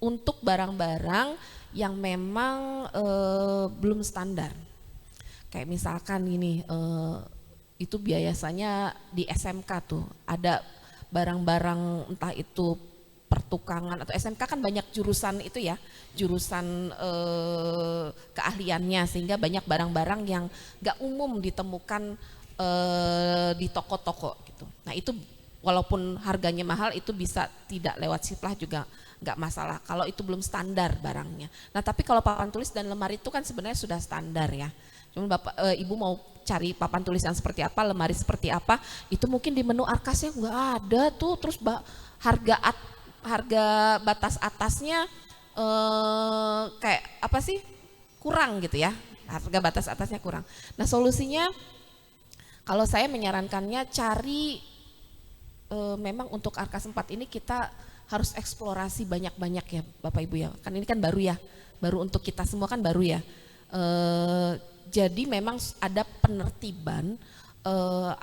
untuk barang-barang yang memang belum standar. Kayak misalkan gini, itu biasanya di SMK tuh ada barang-barang entah itu pertukangan atau SMK kan banyak jurusan itu ya, jurusan keahliannya, sehingga banyak barang-barang yang gak umum ditemukan di toko-toko gitu. Nah itu walaupun harganya mahal itu bisa tidak lewat siplah juga nggak masalah kalau itu belum standar barangnya. Nah tapi kalau papan tulis dan lemari itu kan sebenarnya sudah standar ya. Cuma Ibu mau cari papan tulis yang seperti apa, lemari seperti apa, itu mungkin di menu Arkasnya nggak ada tuh. Terus harga batas atasnya kayak apa sih, kurang gitu ya, harga batas atasnya kurang. Nah solusinya kalau saya menyarankannya cari memang untuk Arkas 4 ini kita harus eksplorasi banyak-banyak ya Bapak Ibu ya, kan ini kan baru ya, baru untuk kita semua kan baru ya. Jadi memang ada penertiban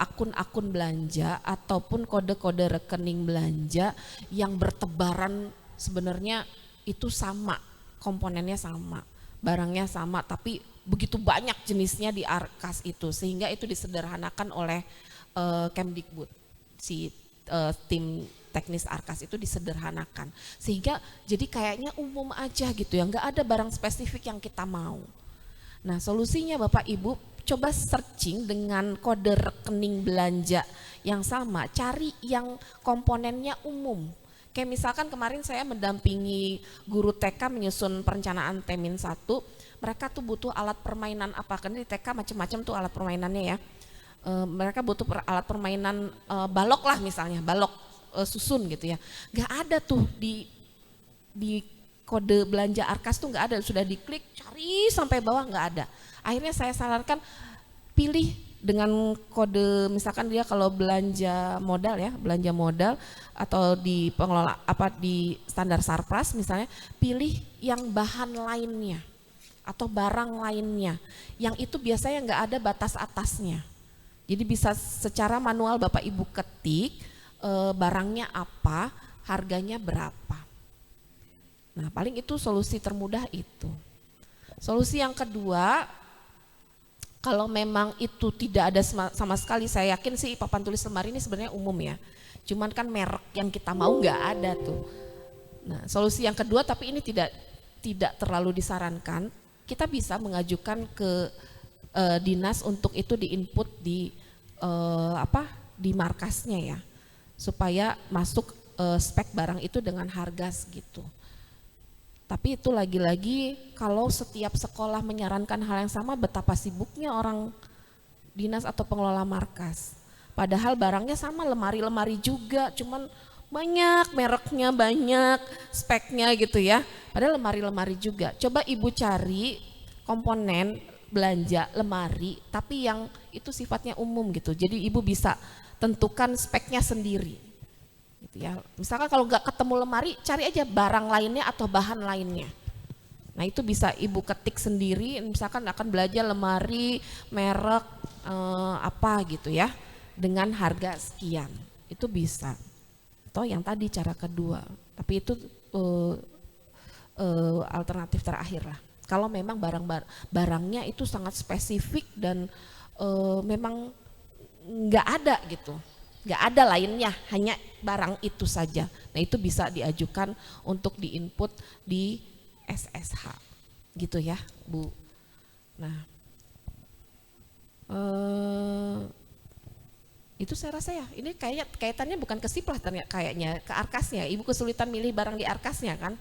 akun-akun belanja ataupun kode-kode rekening belanja yang bertebaran sebenarnya itu sama, komponennya sama, barangnya sama, tapi begitu banyak jenisnya di Arkas itu, sehingga itu disederhanakan oleh Kemdikbud, si tim teknis Arkas itu disederhanakan, sehingga jadi kayaknya umum aja gitu ya, nggak ada barang spesifik yang kita mau. Nah solusinya Bapak Ibu coba searching dengan kode rekening belanja yang sama, cari yang komponennya umum. Kayak misalkan kemarin saya mendampingi guru TK menyusun perencanaan Temin 1, mereka tuh butuh alat permainan apa, kan di TK macam-macam tuh alat permainannya ya. Mereka butuh alat permainan balok lah misalnya, balok susun gitu ya. Gak ada tuh di kode belanja Arkas tuh nggak ada, sudah diklik cari sampai bawah nggak ada. Akhirnya saya sarankan pilih dengan kode, misalkan dia kalau belanja modal ya, belanja modal atau di pengelola apa di standar Sarpras misalnya, pilih yang bahan lainnya atau barang lainnya yang itu biasanya nggak ada batas atasnya. Jadi bisa secara manual Bapak Ibu ketik barangnya apa, harganya berapa. Nah paling itu solusi termudah itu. Solusi yang kedua, kalau memang itu tidak ada sama sekali, saya yakin sih papan tulis lemari ini sebenarnya umum ya. Cuman kan merek yang kita mau nggak ada tuh. Nah solusi yang kedua, tapi ini tidak terlalu disarankan, kita bisa mengajukan ke dinas untuk itu diinput di di markasnya ya, supaya masuk spek barang itu dengan harga segitu. Tapi itu lagi-lagi kalau setiap sekolah menyarankan hal yang sama, betapa sibuknya orang dinas atau pengelola markas. Padahal barangnya sama, lemari-lemari juga, cuman banyak mereknya, banyak speknya gitu ya. Padahal lemari-lemari juga. Coba ibu cari komponen belanja lemari, tapi yang itu sifatnya umum gitu. Jadi ibu bisa tentukan speknya sendiri. Gitu ya. Misalkan kalau nggak ketemu lemari, cari aja barang lainnya atau bahan lainnya. Nah itu bisa ibu ketik sendiri, misalkan akan belanja lemari merek apa gitu ya, dengan harga sekian, itu bisa. Atau yang tadi cara kedua, tapi itu alternatif terakhir lah. Kalau memang barangnya itu sangat spesifik dan memang nggak ada gitu, nggak ada lainnya, hanya barang itu saja. Nah itu bisa diajukan untuk diinput di SSH, gitu ya Bu. Nah itu saya rasa ya, ini kaitannya bukan ke Siplah kayaknya, ke Arkasnya. Ibu kesulitan milih barang di Arkasnya kan?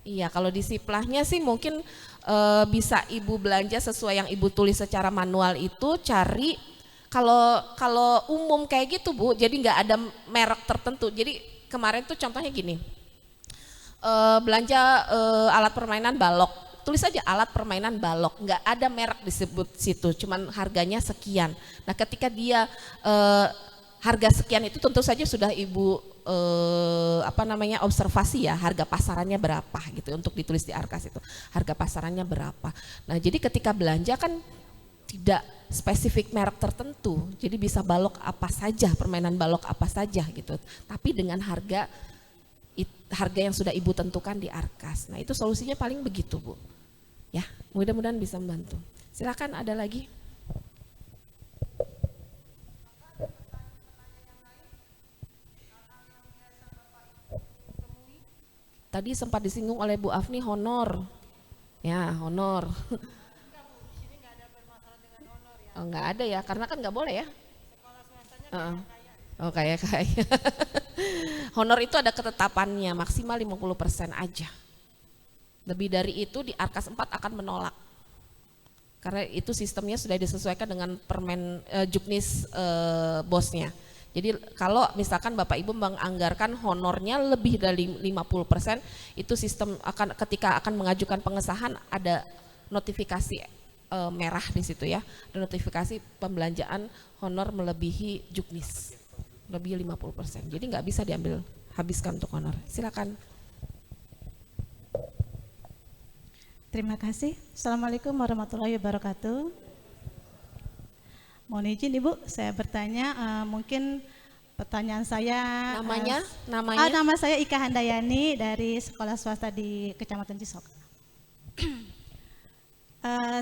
Iya, kalau di Siplahnya sih mungkin bisa ibu belanja sesuai yang ibu tulis secara manual itu, cari kalau umum kayak gitu Bu, jadi nggak ada merek tertentu. Jadi kemarin tuh contohnya gini, belanja alat permainan balok, tulis aja alat permainan balok, nggak ada merek disebut situ, cuman harganya sekian. Nah ketika dia harga sekian itu tentu saja sudah ibu observasi ya, harga pasarannya berapa gitu untuk ditulis di Arkas itu, harga pasarannya berapa. Nah jadi ketika belanja kan tidak spesifik merek tertentu, jadi bisa balok apa saja, permainan balok apa saja gitu, tapi dengan harga yang sudah ibu tentukan di Arkas. Nah itu solusinya paling begitu Bu. Ya, mudah-mudahan bisa membantu. Silakan ada lagi. Tadi sempat disinggung oleh Bu Afni honor. Ya, honor. Oh, nggak ada ya, karena kan nggak boleh ya. Oh kayak. Honor itu ada ketetapannya, maksimal 50% aja. Lebih dari itu di Arkas 4 akan menolak. Karena itu sistemnya sudah disesuaikan dengan permen juknis bosnya. Jadi kalau misalkan Bapak Ibu menganggarkan honornya lebih dari 50%, itu sistem ketika akan mengajukan pengesahan ada notifikasi merah di situ ya. Ada notifikasi pembelanjaan honor melebihi juknis. Lebih 50%. Jadi nggak bisa diambil habiskan untuk honor. Silakan. Terima kasih. Assalamualaikum warahmatullahi wabarakatuh. Mohon izin Ibu, saya bertanya, mungkin pertanyaan saya. Namanya? Nama saya Ika Handayani dari sekolah swasta di Kecamatan Cisok.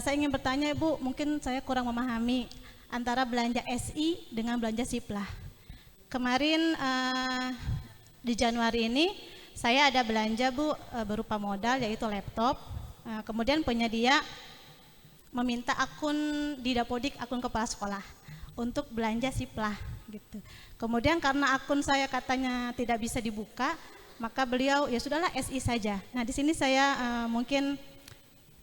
Saya ingin bertanya Ibu, mungkin saya kurang memahami antara belanja SI dengan belanja Siplah. Kemarin di Januari ini saya ada belanja Bu berupa modal yaitu laptop. Kemudian penyedia meminta akun di Dapodik, akun kepala sekolah untuk belanja Siplah gitu. Kemudian karena akun saya katanya tidak bisa dibuka, maka beliau ya sudahlah SI saja. Nah di sini saya mungkin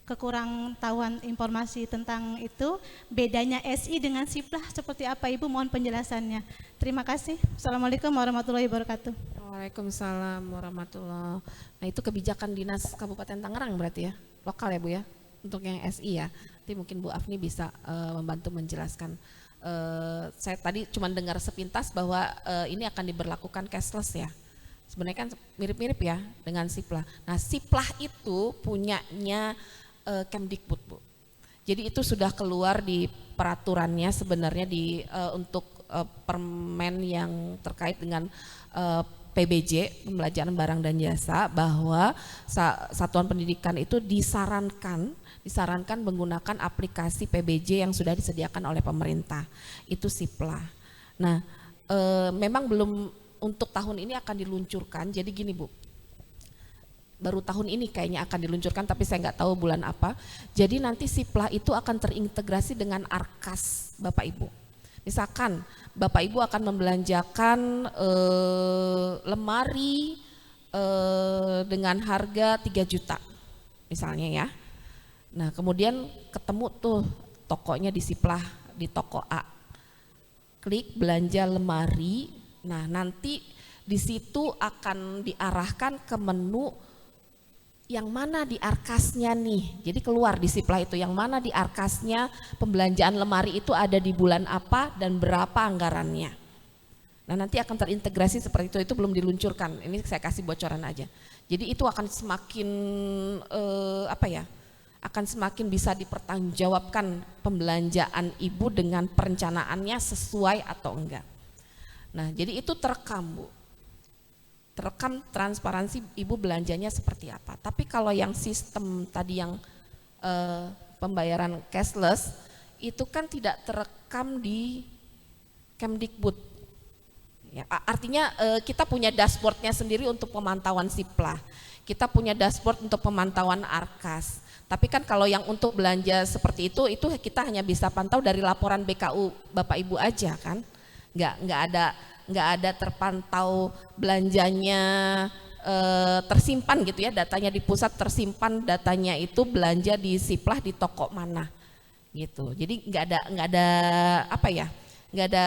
kekurang tahuan informasi tentang itu, bedanya SI dengan Siplah seperti apa Ibu, mohon penjelasannya. Terima kasih. Assalamualaikum warahmatullahi wabarakatuh. Waalaikumsalam warahmatullahi. Nah itu kebijakan Dinas Kabupaten Tangerang berarti ya, lokal ya Bu ya, untuk yang SI ya. Nanti mungkin Bu Afni bisa membantu menjelaskan. Saya tadi cuma dengar sepintas bahwa ini akan diberlakukan cashless ya. Sebenarnya kan mirip-mirip ya dengan Siplah. Nah Siplah itu punyanya Kemdikbud Bu. Jadi itu sudah keluar di peraturannya sebenarnya untuk permen yang terkait dengan PBJ, pembelajaran barang dan jasa, bahwa satuan pendidikan itu disarankan menggunakan aplikasi PBJ yang sudah disediakan oleh pemerintah. Itu Siplah. Nah, memang belum untuk tahun ini akan diluncurkan. Jadi gini Bu, baru tahun ini kayaknya akan diluncurkan, tapi saya nggak tahu bulan apa. Jadi nanti Siplah itu akan terintegrasi dengan Arkas Bapak Ibu. Misalkan Bapak Ibu akan membelanjakan lemari dengan harga 3 juta misalnya ya. Nah kemudian ketemu tuh tokonya di Siplah, di toko A. Klik belanja lemari, nah nanti di situ akan diarahkan ke menu yang mana di arkasnya nih. Jadi keluar di Siplah itu yang mana di arkasnya pembelanjaan lemari itu ada di bulan apa dan berapa anggarannya. Nah nanti akan terintegrasi seperti itu belum diluncurkan. Ini saya kasih bocoran aja. Jadi itu akan semakin akan semakin bisa dipertanggungjawabkan pembelanjaan ibu dengan perencanaannya sesuai atau enggak. Nah jadi itu terekam Bu. Terekam transparansi ibu belanjanya seperti apa. Tapi kalau yang sistem tadi yang pembayaran cashless itu kan tidak terekam di Kemdikbud. Ya, artinya kita punya dashboardnya sendiri untuk pemantauan Siplah. Kita punya dashboard untuk pemantauan Arkas. Tapi kan kalau yang untuk belanja seperti itu kita hanya bisa pantau dari laporan BKU Bapak Ibu aja kan. Nggak ada terpantau belanjanya tersimpan gitu ya, datanya di pusat tersimpan, datanya itu belanja di Siplah di toko mana gitu. Jadi nggak ada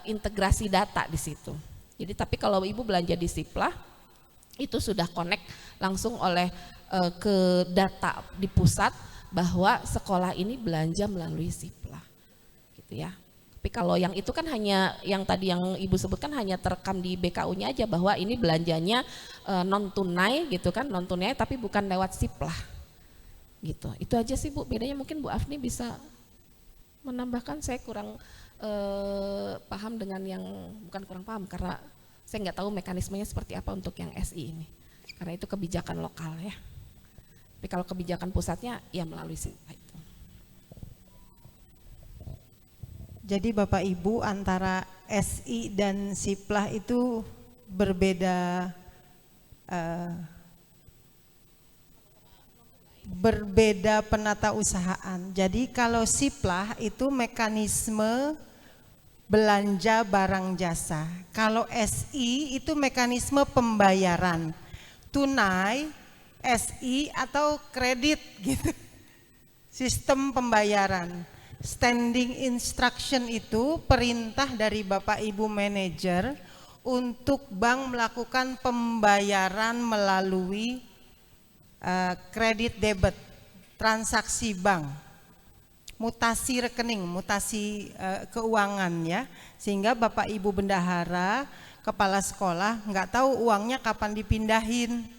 integrasi data di situ. Jadi tapi kalau ibu belanja di Siplah itu sudah connect langsung oleh ke data di pusat bahwa sekolah ini belanja melalui Siplah gitu ya. Tapi kalau yang itu kan hanya yang tadi yang ibu sebutkan hanya terekam di BKU-nya aja bahwa ini belanjanya non tunai gitu kan, non tunai tapi bukan lewat Siplah gitu. Itu aja sih Bu, bedanya mungkin Bu Afni bisa menambahkan. Saya kurang paham dengan yang bukan kurang paham karena saya nggak tahu mekanismenya seperti apa untuk yang SI ini karena itu kebijakan lokal ya. Tapi kalau kebijakan pusatnya ya melalui Siplah itu. Jadi Bapak Ibu antara SI dan Siplah itu berbeda penata usahaan. Jadi kalau Siplah itu mekanisme belanja barang jasa. Kalau SI itu mekanisme pembayaran tunai, SI atau kredit gitu. Sistem pembayaran. Standing instruction itu perintah dari Bapak Ibu manajer untuk bank melakukan pembayaran melalui kredit debit, transaksi bank, mutasi rekening, mutasi keuangan ya. Sehingga Bapak Ibu bendahara, kepala sekolah nggak tahu uangnya kapan dipindahin,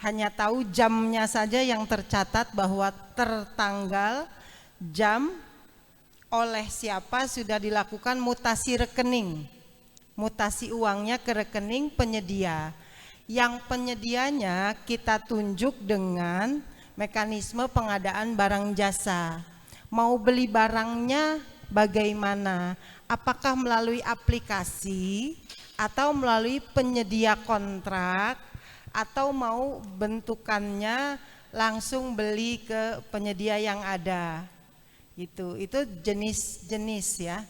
hanya tahu jamnya saja yang tercatat bahwa tertanggal jam oleh siapa sudah dilakukan mutasi rekening, mutasi uangnya ke rekening penyedia. Yang penyedianya kita tunjuk dengan mekanisme pengadaan barang jasa. Mau beli barangnya bagaimana? Apakah melalui aplikasi atau melalui penyedia kontrak atau mau bentukannya langsung beli ke penyedia yang ada? Itu jenis-jenis ya,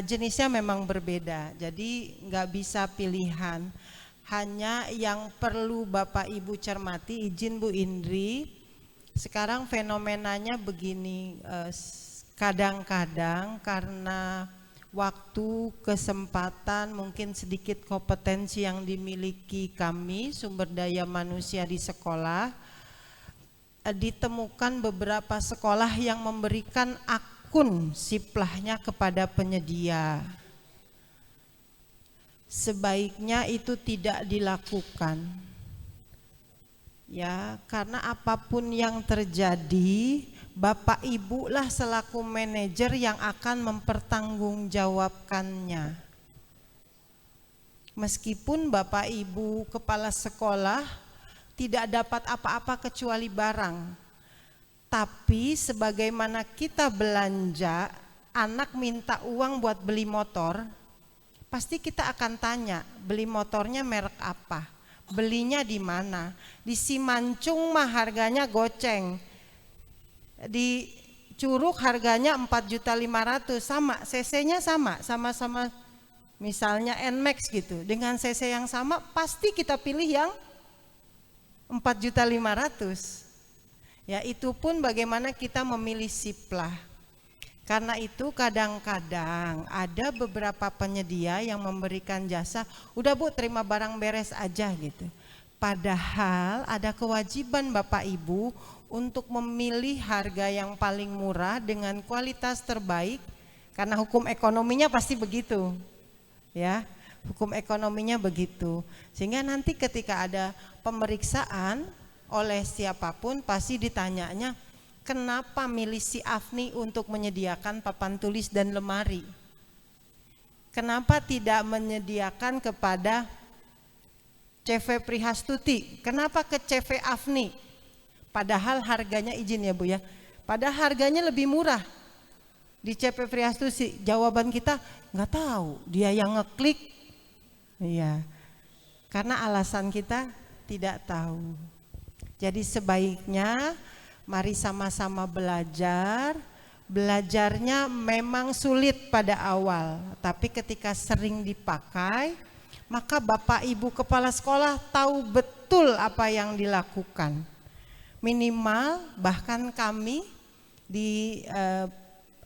jenisnya memang berbeda, jadi nggak bisa pilihan. Hanya yang perlu Bapak Ibu cermati, izin Bu Indri, sekarang fenomenanya begini, kadang-kadang karena waktu, kesempatan, mungkin sedikit kompetensi yang dimiliki kami, sumber daya manusia di sekolah, ditemukan beberapa sekolah yang memberikan akun Siplahnya kepada penyedia. Sebaiknya itu tidak dilakukan. Ya, karena apapun yang terjadi, Bapak Ibu lah selaku manajer yang akan mempertanggungjawabkannya. Meskipun Bapak Ibu kepala sekolah tidak dapat apa-apa kecuali barang. Tapi sebagaimana kita belanja, anak minta uang buat beli motor, pasti kita akan tanya, beli motornya merek apa? Belinya di mana? Di Simancung mah harganya goceng. Di curug harganya 4.500.000 sama, cc-nya sama-sama misalnya NMAX gitu. Dengan cc yang sama pasti kita pilih yang 4.500.000. Ya, itu pun bagaimana kita memilih siplah. Karena itu kadang-kadang ada beberapa penyedia yang memberikan jasa, udah Bu terima barang beres aja gitu. Padahal ada kewajiban Bapak Ibu untuk memilih harga yang paling murah dengan kualitas terbaik, karena hukum ekonominya pasti begitu. Ya, hukum ekonominya begitu. Sehingga nanti ketika ada pemeriksaan oleh siapapun pasti ditanyanya, kenapa milih si Afni untuk menyediakan papan tulis dan lemari? Kenapa tidak menyediakan kepada CV Prihastuti? Kenapa ke CV Afni? Padahal harganya, izin ya Bu ya, padahal harganya lebih murah di CV Prihastuti. Jawaban kita nggak tahu, dia yang ngeklik. Iya, karena alasan kita tidak tahu. Jadi sebaiknya mari sama-sama belajar. Belajarnya memang sulit pada awal, tapi ketika sering dipakai, maka Bapak Ibu Kepala Sekolah tahu betul apa yang dilakukan. Minimal bahkan kami di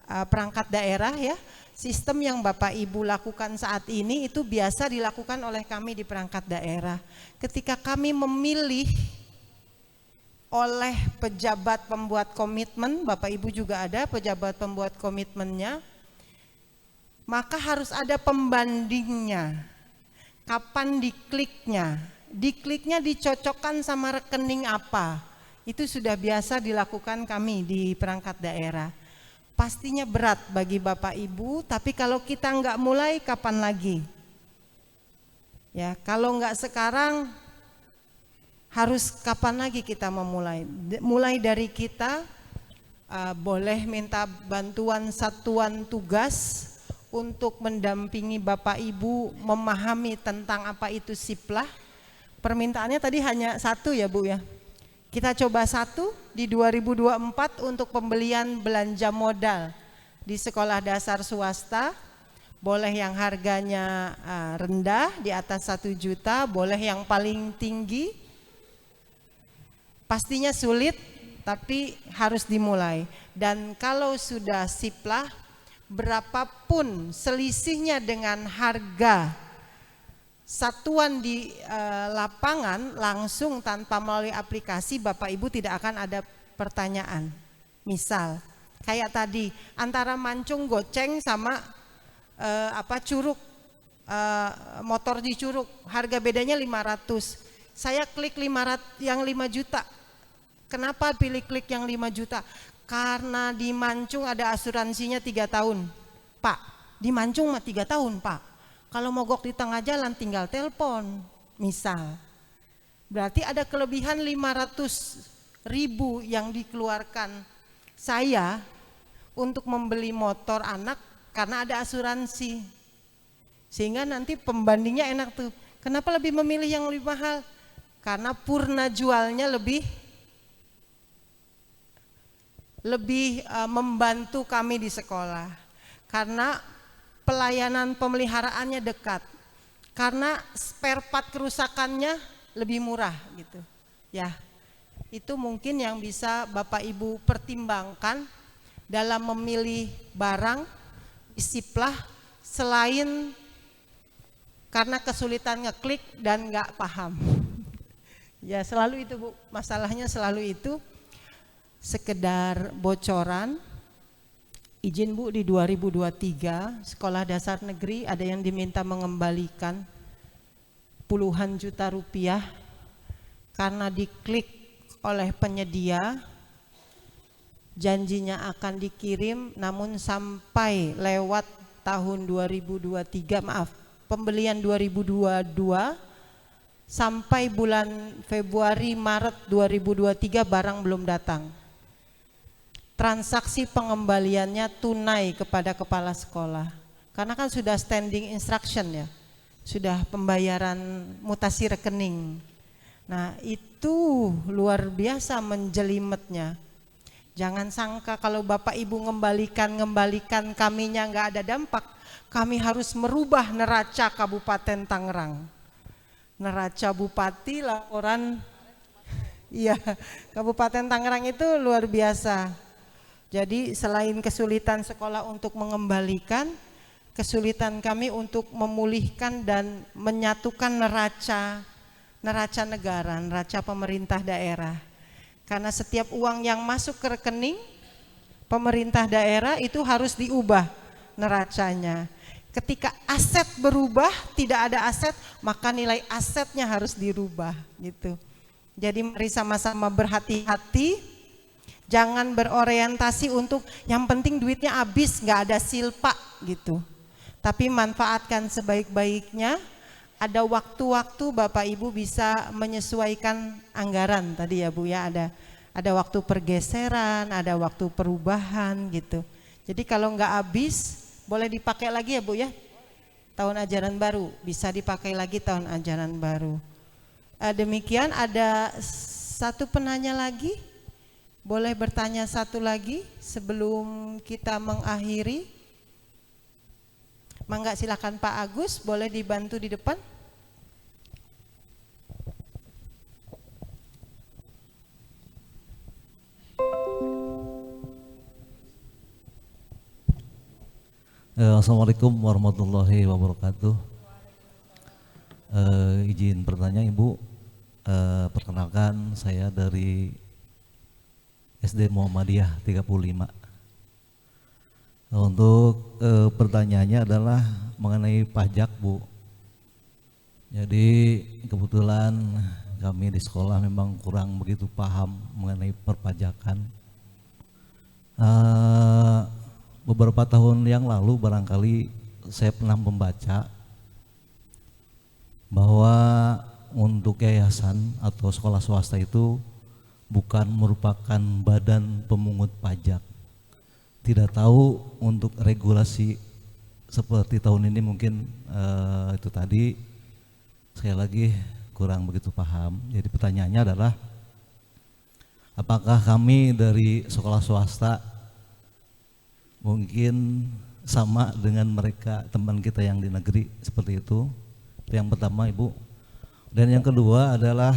perangkat daerah ya, sistem yang Bapak Ibu lakukan saat ini itu biasa dilakukan oleh kami di perangkat daerah. Ketika kami memilih oleh pejabat pembuat komitmen, Bapak Ibu juga ada pejabat pembuat komitmennya, maka harus ada pembandingnya. Kapan dikliknya? Dikliknya dicocokkan sama rekening apa? Itu sudah biasa dilakukan kami di perangkat daerah. Pastinya berat bagi Bapak Ibu, tapi kalau kita nggak mulai kapan lagi? Ya, kalau nggak sekarang, harus kapan lagi kita memulai? Mulai dari kita boleh minta bantuan satuan tugas untuk mendampingi Bapak Ibu memahami tentang apa itu siplah. Permintaannya tadi hanya satu ya Bu ya. Kita coba satu di 2024 untuk pembelian belanja modal di sekolah dasar swasta. Boleh yang harganya rendah di atas 1 juta, boleh yang paling tinggi. Pastinya sulit, tapi harus dimulai. Dan kalau sudah siplah, berapapun selisihnya dengan harga satuan di lapangan langsung tanpa melalui aplikasi, Bapak Ibu tidak akan ada pertanyaan. Misal kayak tadi antara mancung goceng sama curug, motor di curug, harga bedanya 500. Saya klik 500 yang 5 juta. Kenapa pilih klik yang 5 juta? Karena di mancung ada asuransinya 3 tahun. Pak, di mancung mah 3 tahun Pak. Kalau mogok di tengah jalan tinggal telepon, misal. Berarti ada kelebihan 500.000 yang dikeluarkan saya untuk membeli motor anak karena ada asuransi. Sehingga nanti pembandingnya enak tuh. Kenapa lebih memilih yang lebih mahal? Karena purna jualnya lebih membantu kami di sekolah. Karena pelayanan pemeliharaannya dekat, karena spare part kerusakannya lebih murah gitu. Ya, itu mungkin yang bisa Bapak Ibu pertimbangkan dalam memilih barang siplah, selain karena kesulitan ngeklik dan nggak paham. Ya selalu itu Bu, masalahnya selalu itu. Sekedar bocoran. Izin Bu, di 2023 sekolah dasar negeri ada yang diminta mengembalikan puluhan juta rupiah karena diklik oleh penyedia, janjinya akan dikirim namun sampai lewat tahun 2023, pembelian 2022 sampai bulan Februari Maret 2023 barang belum datang. Transaksi pengembaliannya tunai kepada kepala sekolah. Karena kan sudah standing instruction ya. Sudah pembayaran mutasi rekening. Nah, itu luar biasa menjelimetnya. Jangan sangka kalau Bapak Ibu ngembalikan kaminya nggak ada dampak. Kami harus merubah neraca Kabupaten Tangerang. Neraca Bupati laporan, iya, Kabupaten Tangerang itu luar biasa. Jadi selain kesulitan sekolah untuk mengembalikan, kesulitan kami untuk memulihkan dan menyatukan neraca negara, neraca pemerintah daerah. Karena setiap uang yang masuk ke rekening pemerintah daerah itu harus diubah neracanya. Ketika aset berubah, tidak ada aset, maka nilai asetnya harus dirubah gitu. Jadi mari sama-sama berhati-hati. Jangan berorientasi untuk yang penting duitnya habis, nggak ada silpa gitu. Tapi manfaatkan sebaik-baiknya. Ada waktu-waktu Bapak Ibu bisa menyesuaikan anggaran tadi ya Bu ya. Ada waktu pergeseran, ada waktu perubahan gitu. Jadi kalau nggak habis boleh dipakai lagi ya Bu ya. Tahun ajaran baru bisa dipakai lagi tahun ajaran baru. Demikian ada satu penanya lagi. Boleh bertanya satu lagi sebelum kita mengakhiri. Mangga silakan Pak Agus, boleh dibantu di depan. Assalamualaikum warahmatullahi wabarakatuh. Izin bertanya Ibu, perkenalkan saya dari SD Muhammadiyah 35. Untuk pertanyaannya adalah mengenai pajak Bu. Jadi kebetulan kami di sekolah memang kurang begitu paham mengenai perpajakan. Beberapa tahun yang lalu barangkali saya pernah membaca bahwa untuk yayasan atau sekolah swasta itu bukan merupakan badan pemungut pajak. Tidak tahu untuk regulasi seperti tahun ini mungkin itu tadi sekali lagi kurang begitu paham. Jadi pertanyaannya adalah apakah kami dari sekolah swasta mungkin sama dengan mereka teman kita yang di negeri seperti itu? Itu yang pertama Ibu. Dan yang kedua adalah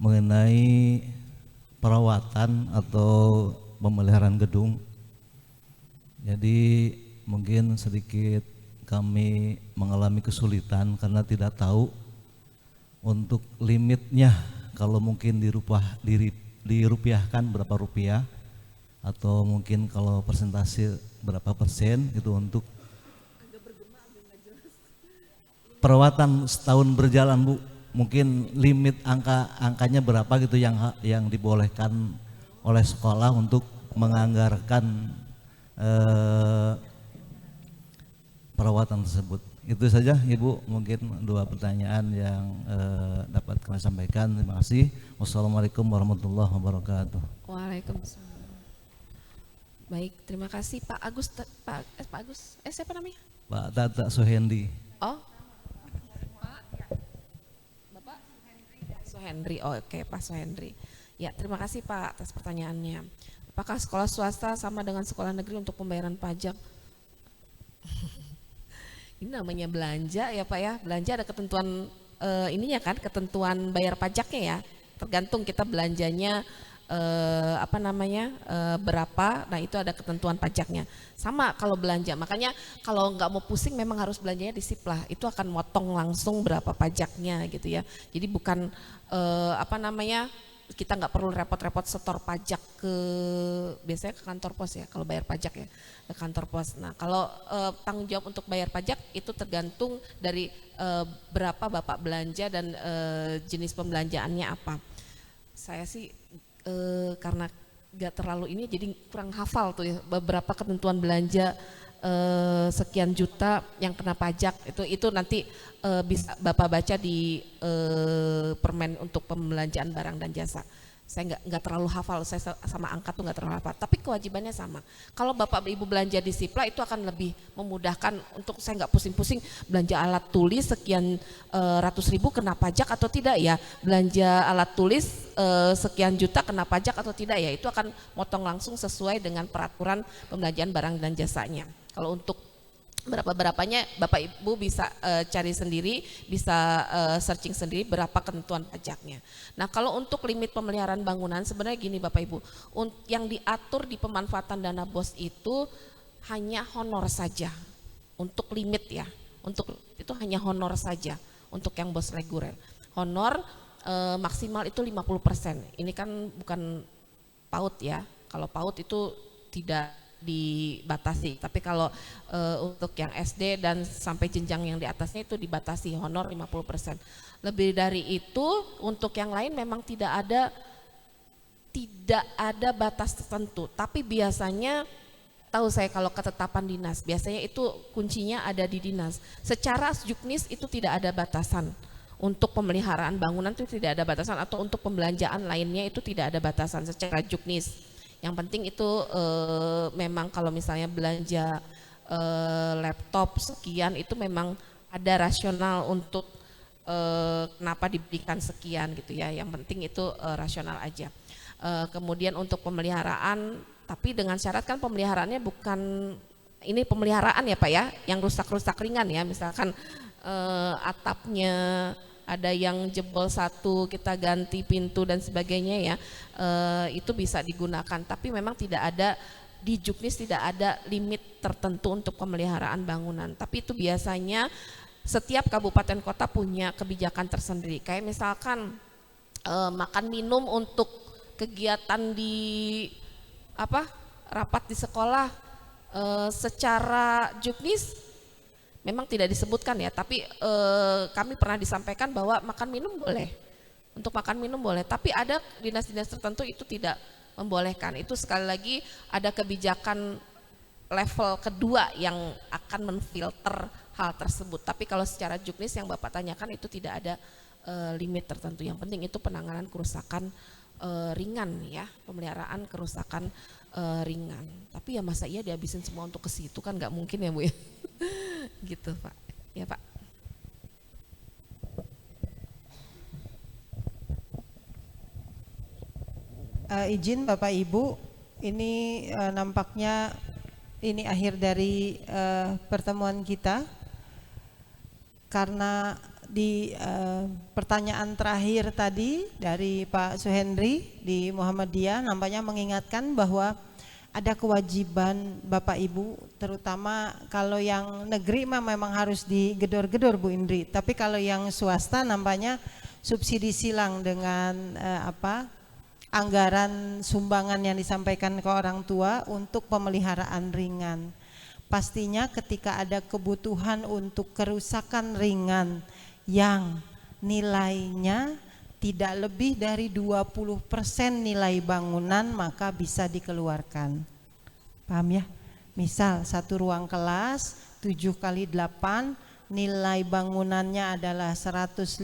mengenai perawatan atau pemeliharaan gedung. Jadi mungkin sedikit kami mengalami kesulitan karena tidak tahu untuk limitnya, kalau mungkin dirupiahkan berapa rupiah, atau mungkin kalau persentase berapa persen itu untuk perawatan setahun berjalan Bu. Mungkin limit angkanya berapa gitu yang dibolehkan oleh sekolah untuk menganggarkan perawatan tersebut. Itu saja Ibu, mungkin dua pertanyaan yang dapat kami sampaikan. Terima kasih. Wassalamualaikum warahmatullahi wabarakatuh. Waalaikumsalam. Baik, terima kasih Pak Agus. Pak Agus, siapa namanya? Pak Tata Suhendi. Oh, Henry, oh, oke Pak Sohendri. Ya, terima kasih Pak atas pertanyaannya. Apakah sekolah swasta sama dengan sekolah negeri untuk pembayaran pajak? Ini namanya belanja ya Pak ya. Belanja ada ketentuan ininya kan, ketentuan bayar pajaknya ya. Tergantung kita belanjanya berapa. Nah itu ada ketentuan pajaknya. Sama kalau belanja. Makanya kalau nggak mau pusing memang harus belanjanya di Siplah. Itu akan motong langsung berapa pajaknya gitu ya. Jadi bukan kita nggak perlu repot-repot setor pajak biasanya ke kantor pos ya kalau bayar pajak ya, ke kantor pos. Nah kalau tanggung jawab untuk bayar pajak itu tergantung dari berapa Bapak belanja dan jenis pembelanjaannya apa. Saya sih karena gak terlalu ini jadi kurang hafal tuh ya, beberapa ketentuan belanja sekian juta yang kena pajak itu nanti bisa Bapak baca di permen untuk pembelanjaan barang dan jasa. Saya nggak terlalu hafal, saya sama angka tuh nggak terlalu hafal, tapi kewajibannya sama. Kalau Bapak Ibu belanja di Sipla itu akan lebih memudahkan untuk saya nggak pusing-pusing belanja alat tulis sekian ratus ribu kena pajak atau tidak ya, belanja alat tulis sekian juta kena pajak atau tidak ya, itu akan motong langsung sesuai dengan peraturan pembelanjaan barang dan jasanya. Kalau untuk berapa-berapanya Bapak Ibu bisa cari sendiri, bisa searching sendiri berapa ketentuan pajaknya. Nah, kalau untuk limit pemeliharaan bangunan sebenarnya gini Bapak Ibu, yang diatur di pemanfaatan dana BOS itu hanya honor saja untuk limit ya, untuk itu hanya honor saja untuk yang BOS reguler. Honor maksimal itu 50%. Ini kan bukan PAUD ya, kalau PAUD itu tidak dibatasi, tapi kalau untuk yang SD dan sampai jenjang yang di atasnya itu dibatasi honor 50%. Lebih dari itu untuk yang lain memang tidak ada batas tertentu, tapi biasanya tahu saya kalau ketetapan dinas biasanya itu kuncinya ada di dinas. Secara juknis itu tidak ada batasan. Untuk pemeliharaan bangunan itu tidak ada batasan, atau untuk pembelanjaan lainnya itu tidak ada batasan secara juknis. Yang penting itu memang kalau misalnya belanja laptop sekian itu memang ada rasional untuk kenapa diberikan sekian gitu ya. Yang penting itu rasional aja. Kemudian untuk pemeliharaan, tapi dengan syarat kan pemeliharaannya bukan ini pemeliharaan ya Pak ya, yang rusak-rusak ringan ya, misalkan atapnya ada yang jebol satu kita ganti pintu dan sebagainya ya, itu bisa digunakan, tapi memang tidak ada di juknis, tidak ada limit tertentu untuk pemeliharaan bangunan. Tapi itu biasanya setiap kabupaten kota punya kebijakan tersendiri, kayak misalkan makan minum untuk kegiatan di rapat di sekolah secara juknis memang tidak disebutkan ya, tapi kami pernah disampaikan bahwa makan minum boleh, untuk makan minum boleh, tapi ada dinas-dinas tertentu itu tidak membolehkan. Itu sekali lagi ada kebijakan level kedua yang akan menfilter hal tersebut. Tapi kalau secara juknis yang Bapak tanyakan itu tidak ada limit tertentu. Yang penting itu penanganan kerusakan ringan ya, pemeliharaan kerusakan ringan. Tapi ya masa iya dihabisin semua untuk ke situ, kan nggak mungkin ya Bu ya. Gitu Pak. Ya Pak. Izin Bapak Ibu, ini nampaknya ini akhir dari pertemuan kita, karena di pertanyaan terakhir tadi dari Pak Suhendri di Muhammadiyah nampaknya mengingatkan bahwa ada kewajiban Bapak Ibu, terutama kalau yang negeri memang harus digedor-gedor Bu Indri, tapi kalau yang swasta nampaknya subsidi silang dengan anggaran sumbangan yang disampaikan ke orang tua untuk pemeliharaan ringan. Pastinya ketika ada kebutuhan untuk kerusakan ringan yang nilainya tidak lebih dari 20% nilai bangunan, maka bisa dikeluarkan. Paham ya? Misal satu ruang kelas 7x8 nilai bangunannya adalah 150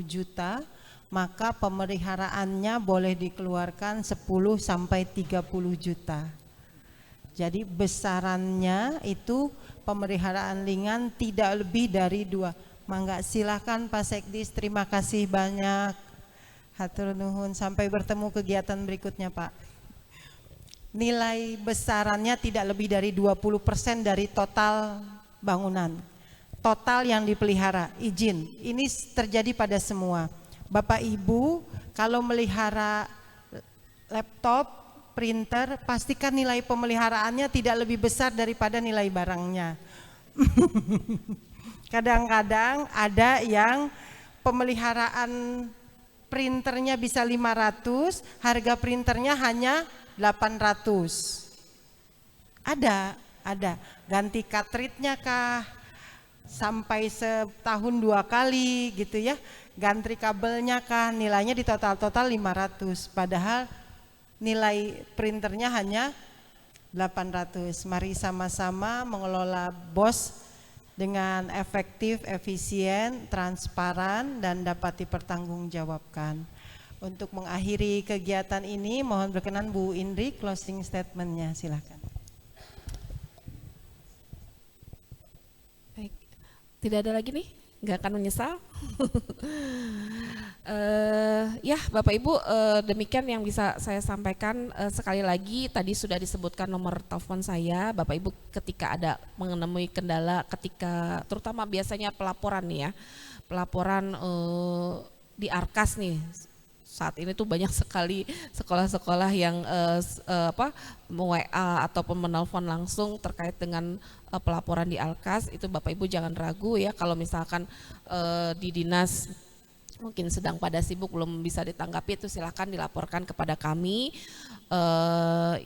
juta, maka pemeliharaannya boleh dikeluarkan 10 sampai 30 juta. Jadi besarannya itu pemeliharaan ringan tidak lebih dari 2. Mangga silakan Pak Sekdis, terima kasih banyak. Hatur nuhun, sampai bertemu kegiatan berikutnya Pak. Nilai besarannya tidak lebih dari 20% dari total bangunan. Total yang dipelihara, izin. Ini terjadi pada semua. Bapak Ibu kalau melihara laptop, printer, pastikan nilai pemeliharaannya tidak lebih besar daripada nilai barangnya. Kadang-kadang ada yang pemeliharaan printernya bisa 500, harga printernya hanya 800. Ada. Ganti cartridge-nya kah? Sampai setahun 2 kali gitu ya. Ganti kabelnya kah? Nilainya di total 500. Padahal nilai printernya hanya 800. Mari sama-sama mengelola BOS dengan efektif, efisien, transparan, dan dapat dipertanggungjawabkan. Untuk mengakhiri kegiatan ini, mohon berkenan Bu Indri closing statement-nya, silakan. Baik, tidak ada lagi nih, nggak akan menyesal. Ya Bapak Ibu, demikian yang bisa saya sampaikan. Sekali lagi tadi sudah disebutkan nomor telepon saya. Bapak Ibu ketika ada menemui kendala, ketika terutama biasanya pelaporan nih ya, pelaporan di Arkas nih. Saat ini tuh banyak sekali sekolah-sekolah yang WA ataupun menelpon langsung terkait dengan pelaporan di Alkas. Itu Bapak Ibu jangan ragu ya, kalau misalkan di dinas mungkin sedang pada sibuk belum bisa ditanggapi, itu silakan dilaporkan kepada kami.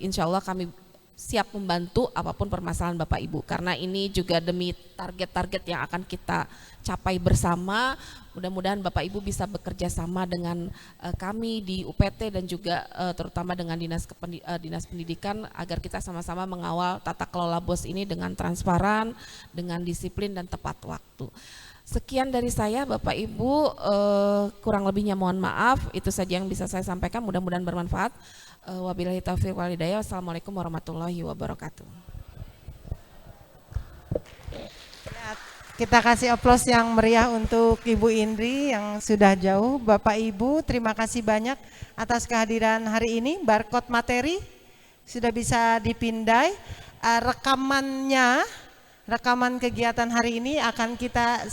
Insya Allah kami siap membantu apapun permasalahan Bapak Ibu, karena ini juga demi target-target yang akan kita capai bersama. Mudah-mudahan Bapak Ibu bisa bekerja sama dengan kami di UPT dan juga terutama dengan Dinas Pendidikan agar kita sama-sama mengawal tata kelola BOS ini dengan transparan, dengan disiplin dan tepat waktu. Sekian dari saya Bapak Ibu, kurang lebihnya mohon maaf, itu saja yang bisa saya sampaikan, mudah-mudahan bermanfaat. Wabillahi taufiq wal hidayah. Wassalamualaikum warahmatullahi wabarakatuh. Kita kasih aplaus yang meriah untuk Ibu Indri yang sudah jauh. Bapak Ibu, terima kasih banyak atas kehadiran hari ini. Barcode materi sudah bisa dipindai. Rekaman kegiatan hari ini akan kita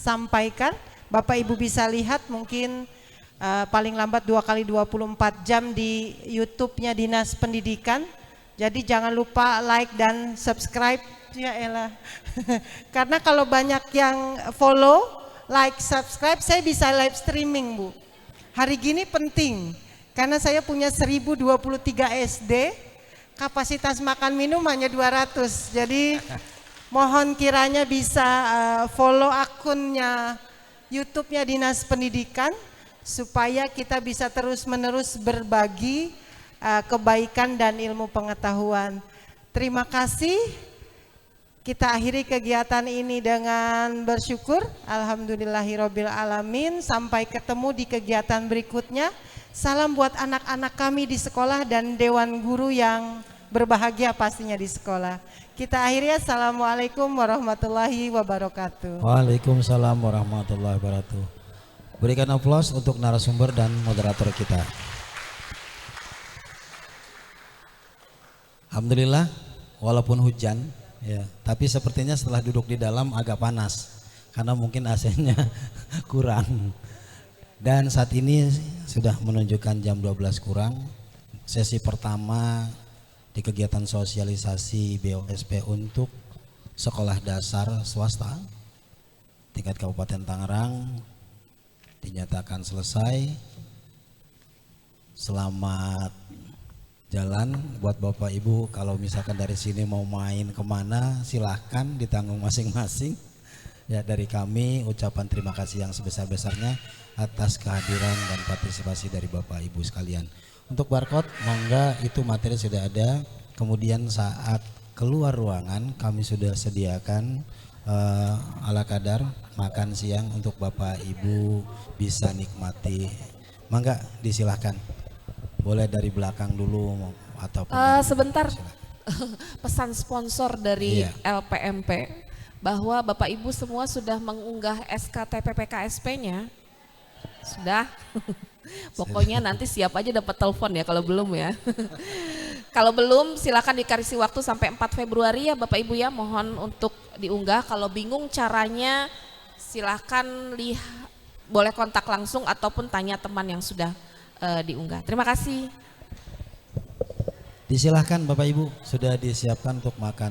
sampaikan. Bapak Ibu bisa lihat mungkin paling lambat 2x24 jam di YouTube-nya Dinas Pendidikan. Jadi jangan lupa like dan subscribe. Ya elah. Karena kalau banyak yang follow, like, subscribe, saya bisa live streaming Bu. Hari gini penting, karena saya punya 1023 SD, kapasitas makan minum hanya 200. Jadi mohon kiranya bisa follow akunnya YouTube-nya Dinas Pendidikan, supaya kita bisa terus-menerus berbagi kebaikan dan ilmu pengetahuan. Terima kasih. Kita akhiri kegiatan ini dengan bersyukur. Alhamdulillahirabbil alamin. Sampai ketemu di kegiatan berikutnya. Salam buat anak-anak kami di sekolah dan dewan guru yang berbahagia pastinya di sekolah. Kita akhiri. Assalamualaikum warahmatullahi wabarakatuh. Waalaikumsalam warahmatullahi wabarakatuh. Berikan aplaus untuk narasumber dan moderator kita. Alhamdulillah, walaupun hujan ya, tapi sepertinya setelah duduk di dalam agak panas karena mungkin AC-nya kurang. Dan saat ini sudah menunjukkan jam 12 kurang. Sesi pertama di kegiatan sosialisasi BOSP untuk sekolah dasar swasta tingkat Kabupaten Tangerang dinyatakan selesai. Selamat jalan buat Bapak Ibu. Kalau misalkan dari sini mau main kemana, silahkan ditanggung masing-masing. Ya, dari kami ucapan terima kasih yang sebesar-besarnya atas kehadiran dan partisipasi dari Bapak Ibu sekalian. Untuk barcode, mongga itu materi sudah ada. Kemudian saat keluar ruangan kami sudah sediakan ala kadar makan siang untuk Bapak Ibu bisa nikmati. Mangga disilahkan. Boleh dari belakang dulu atau sebentar. Pesan sponsor dari LPMP bahwa Bapak Ibu semua sudah mengunggah SKTPPKSP-nya. Sudah. Pokoknya nanti siap aja dapat telepon ya kalau belum ya. Kalau belum silakan dikasih waktu sampai 4 Februari ya Bapak Ibu ya, mohon untuk diunggah. Kalau bingung caranya silakan boleh kontak langsung ataupun tanya teman yang sudah diunggah. Terima kasih. Disilahkan Bapak Ibu, sudah disiapkan untuk makan.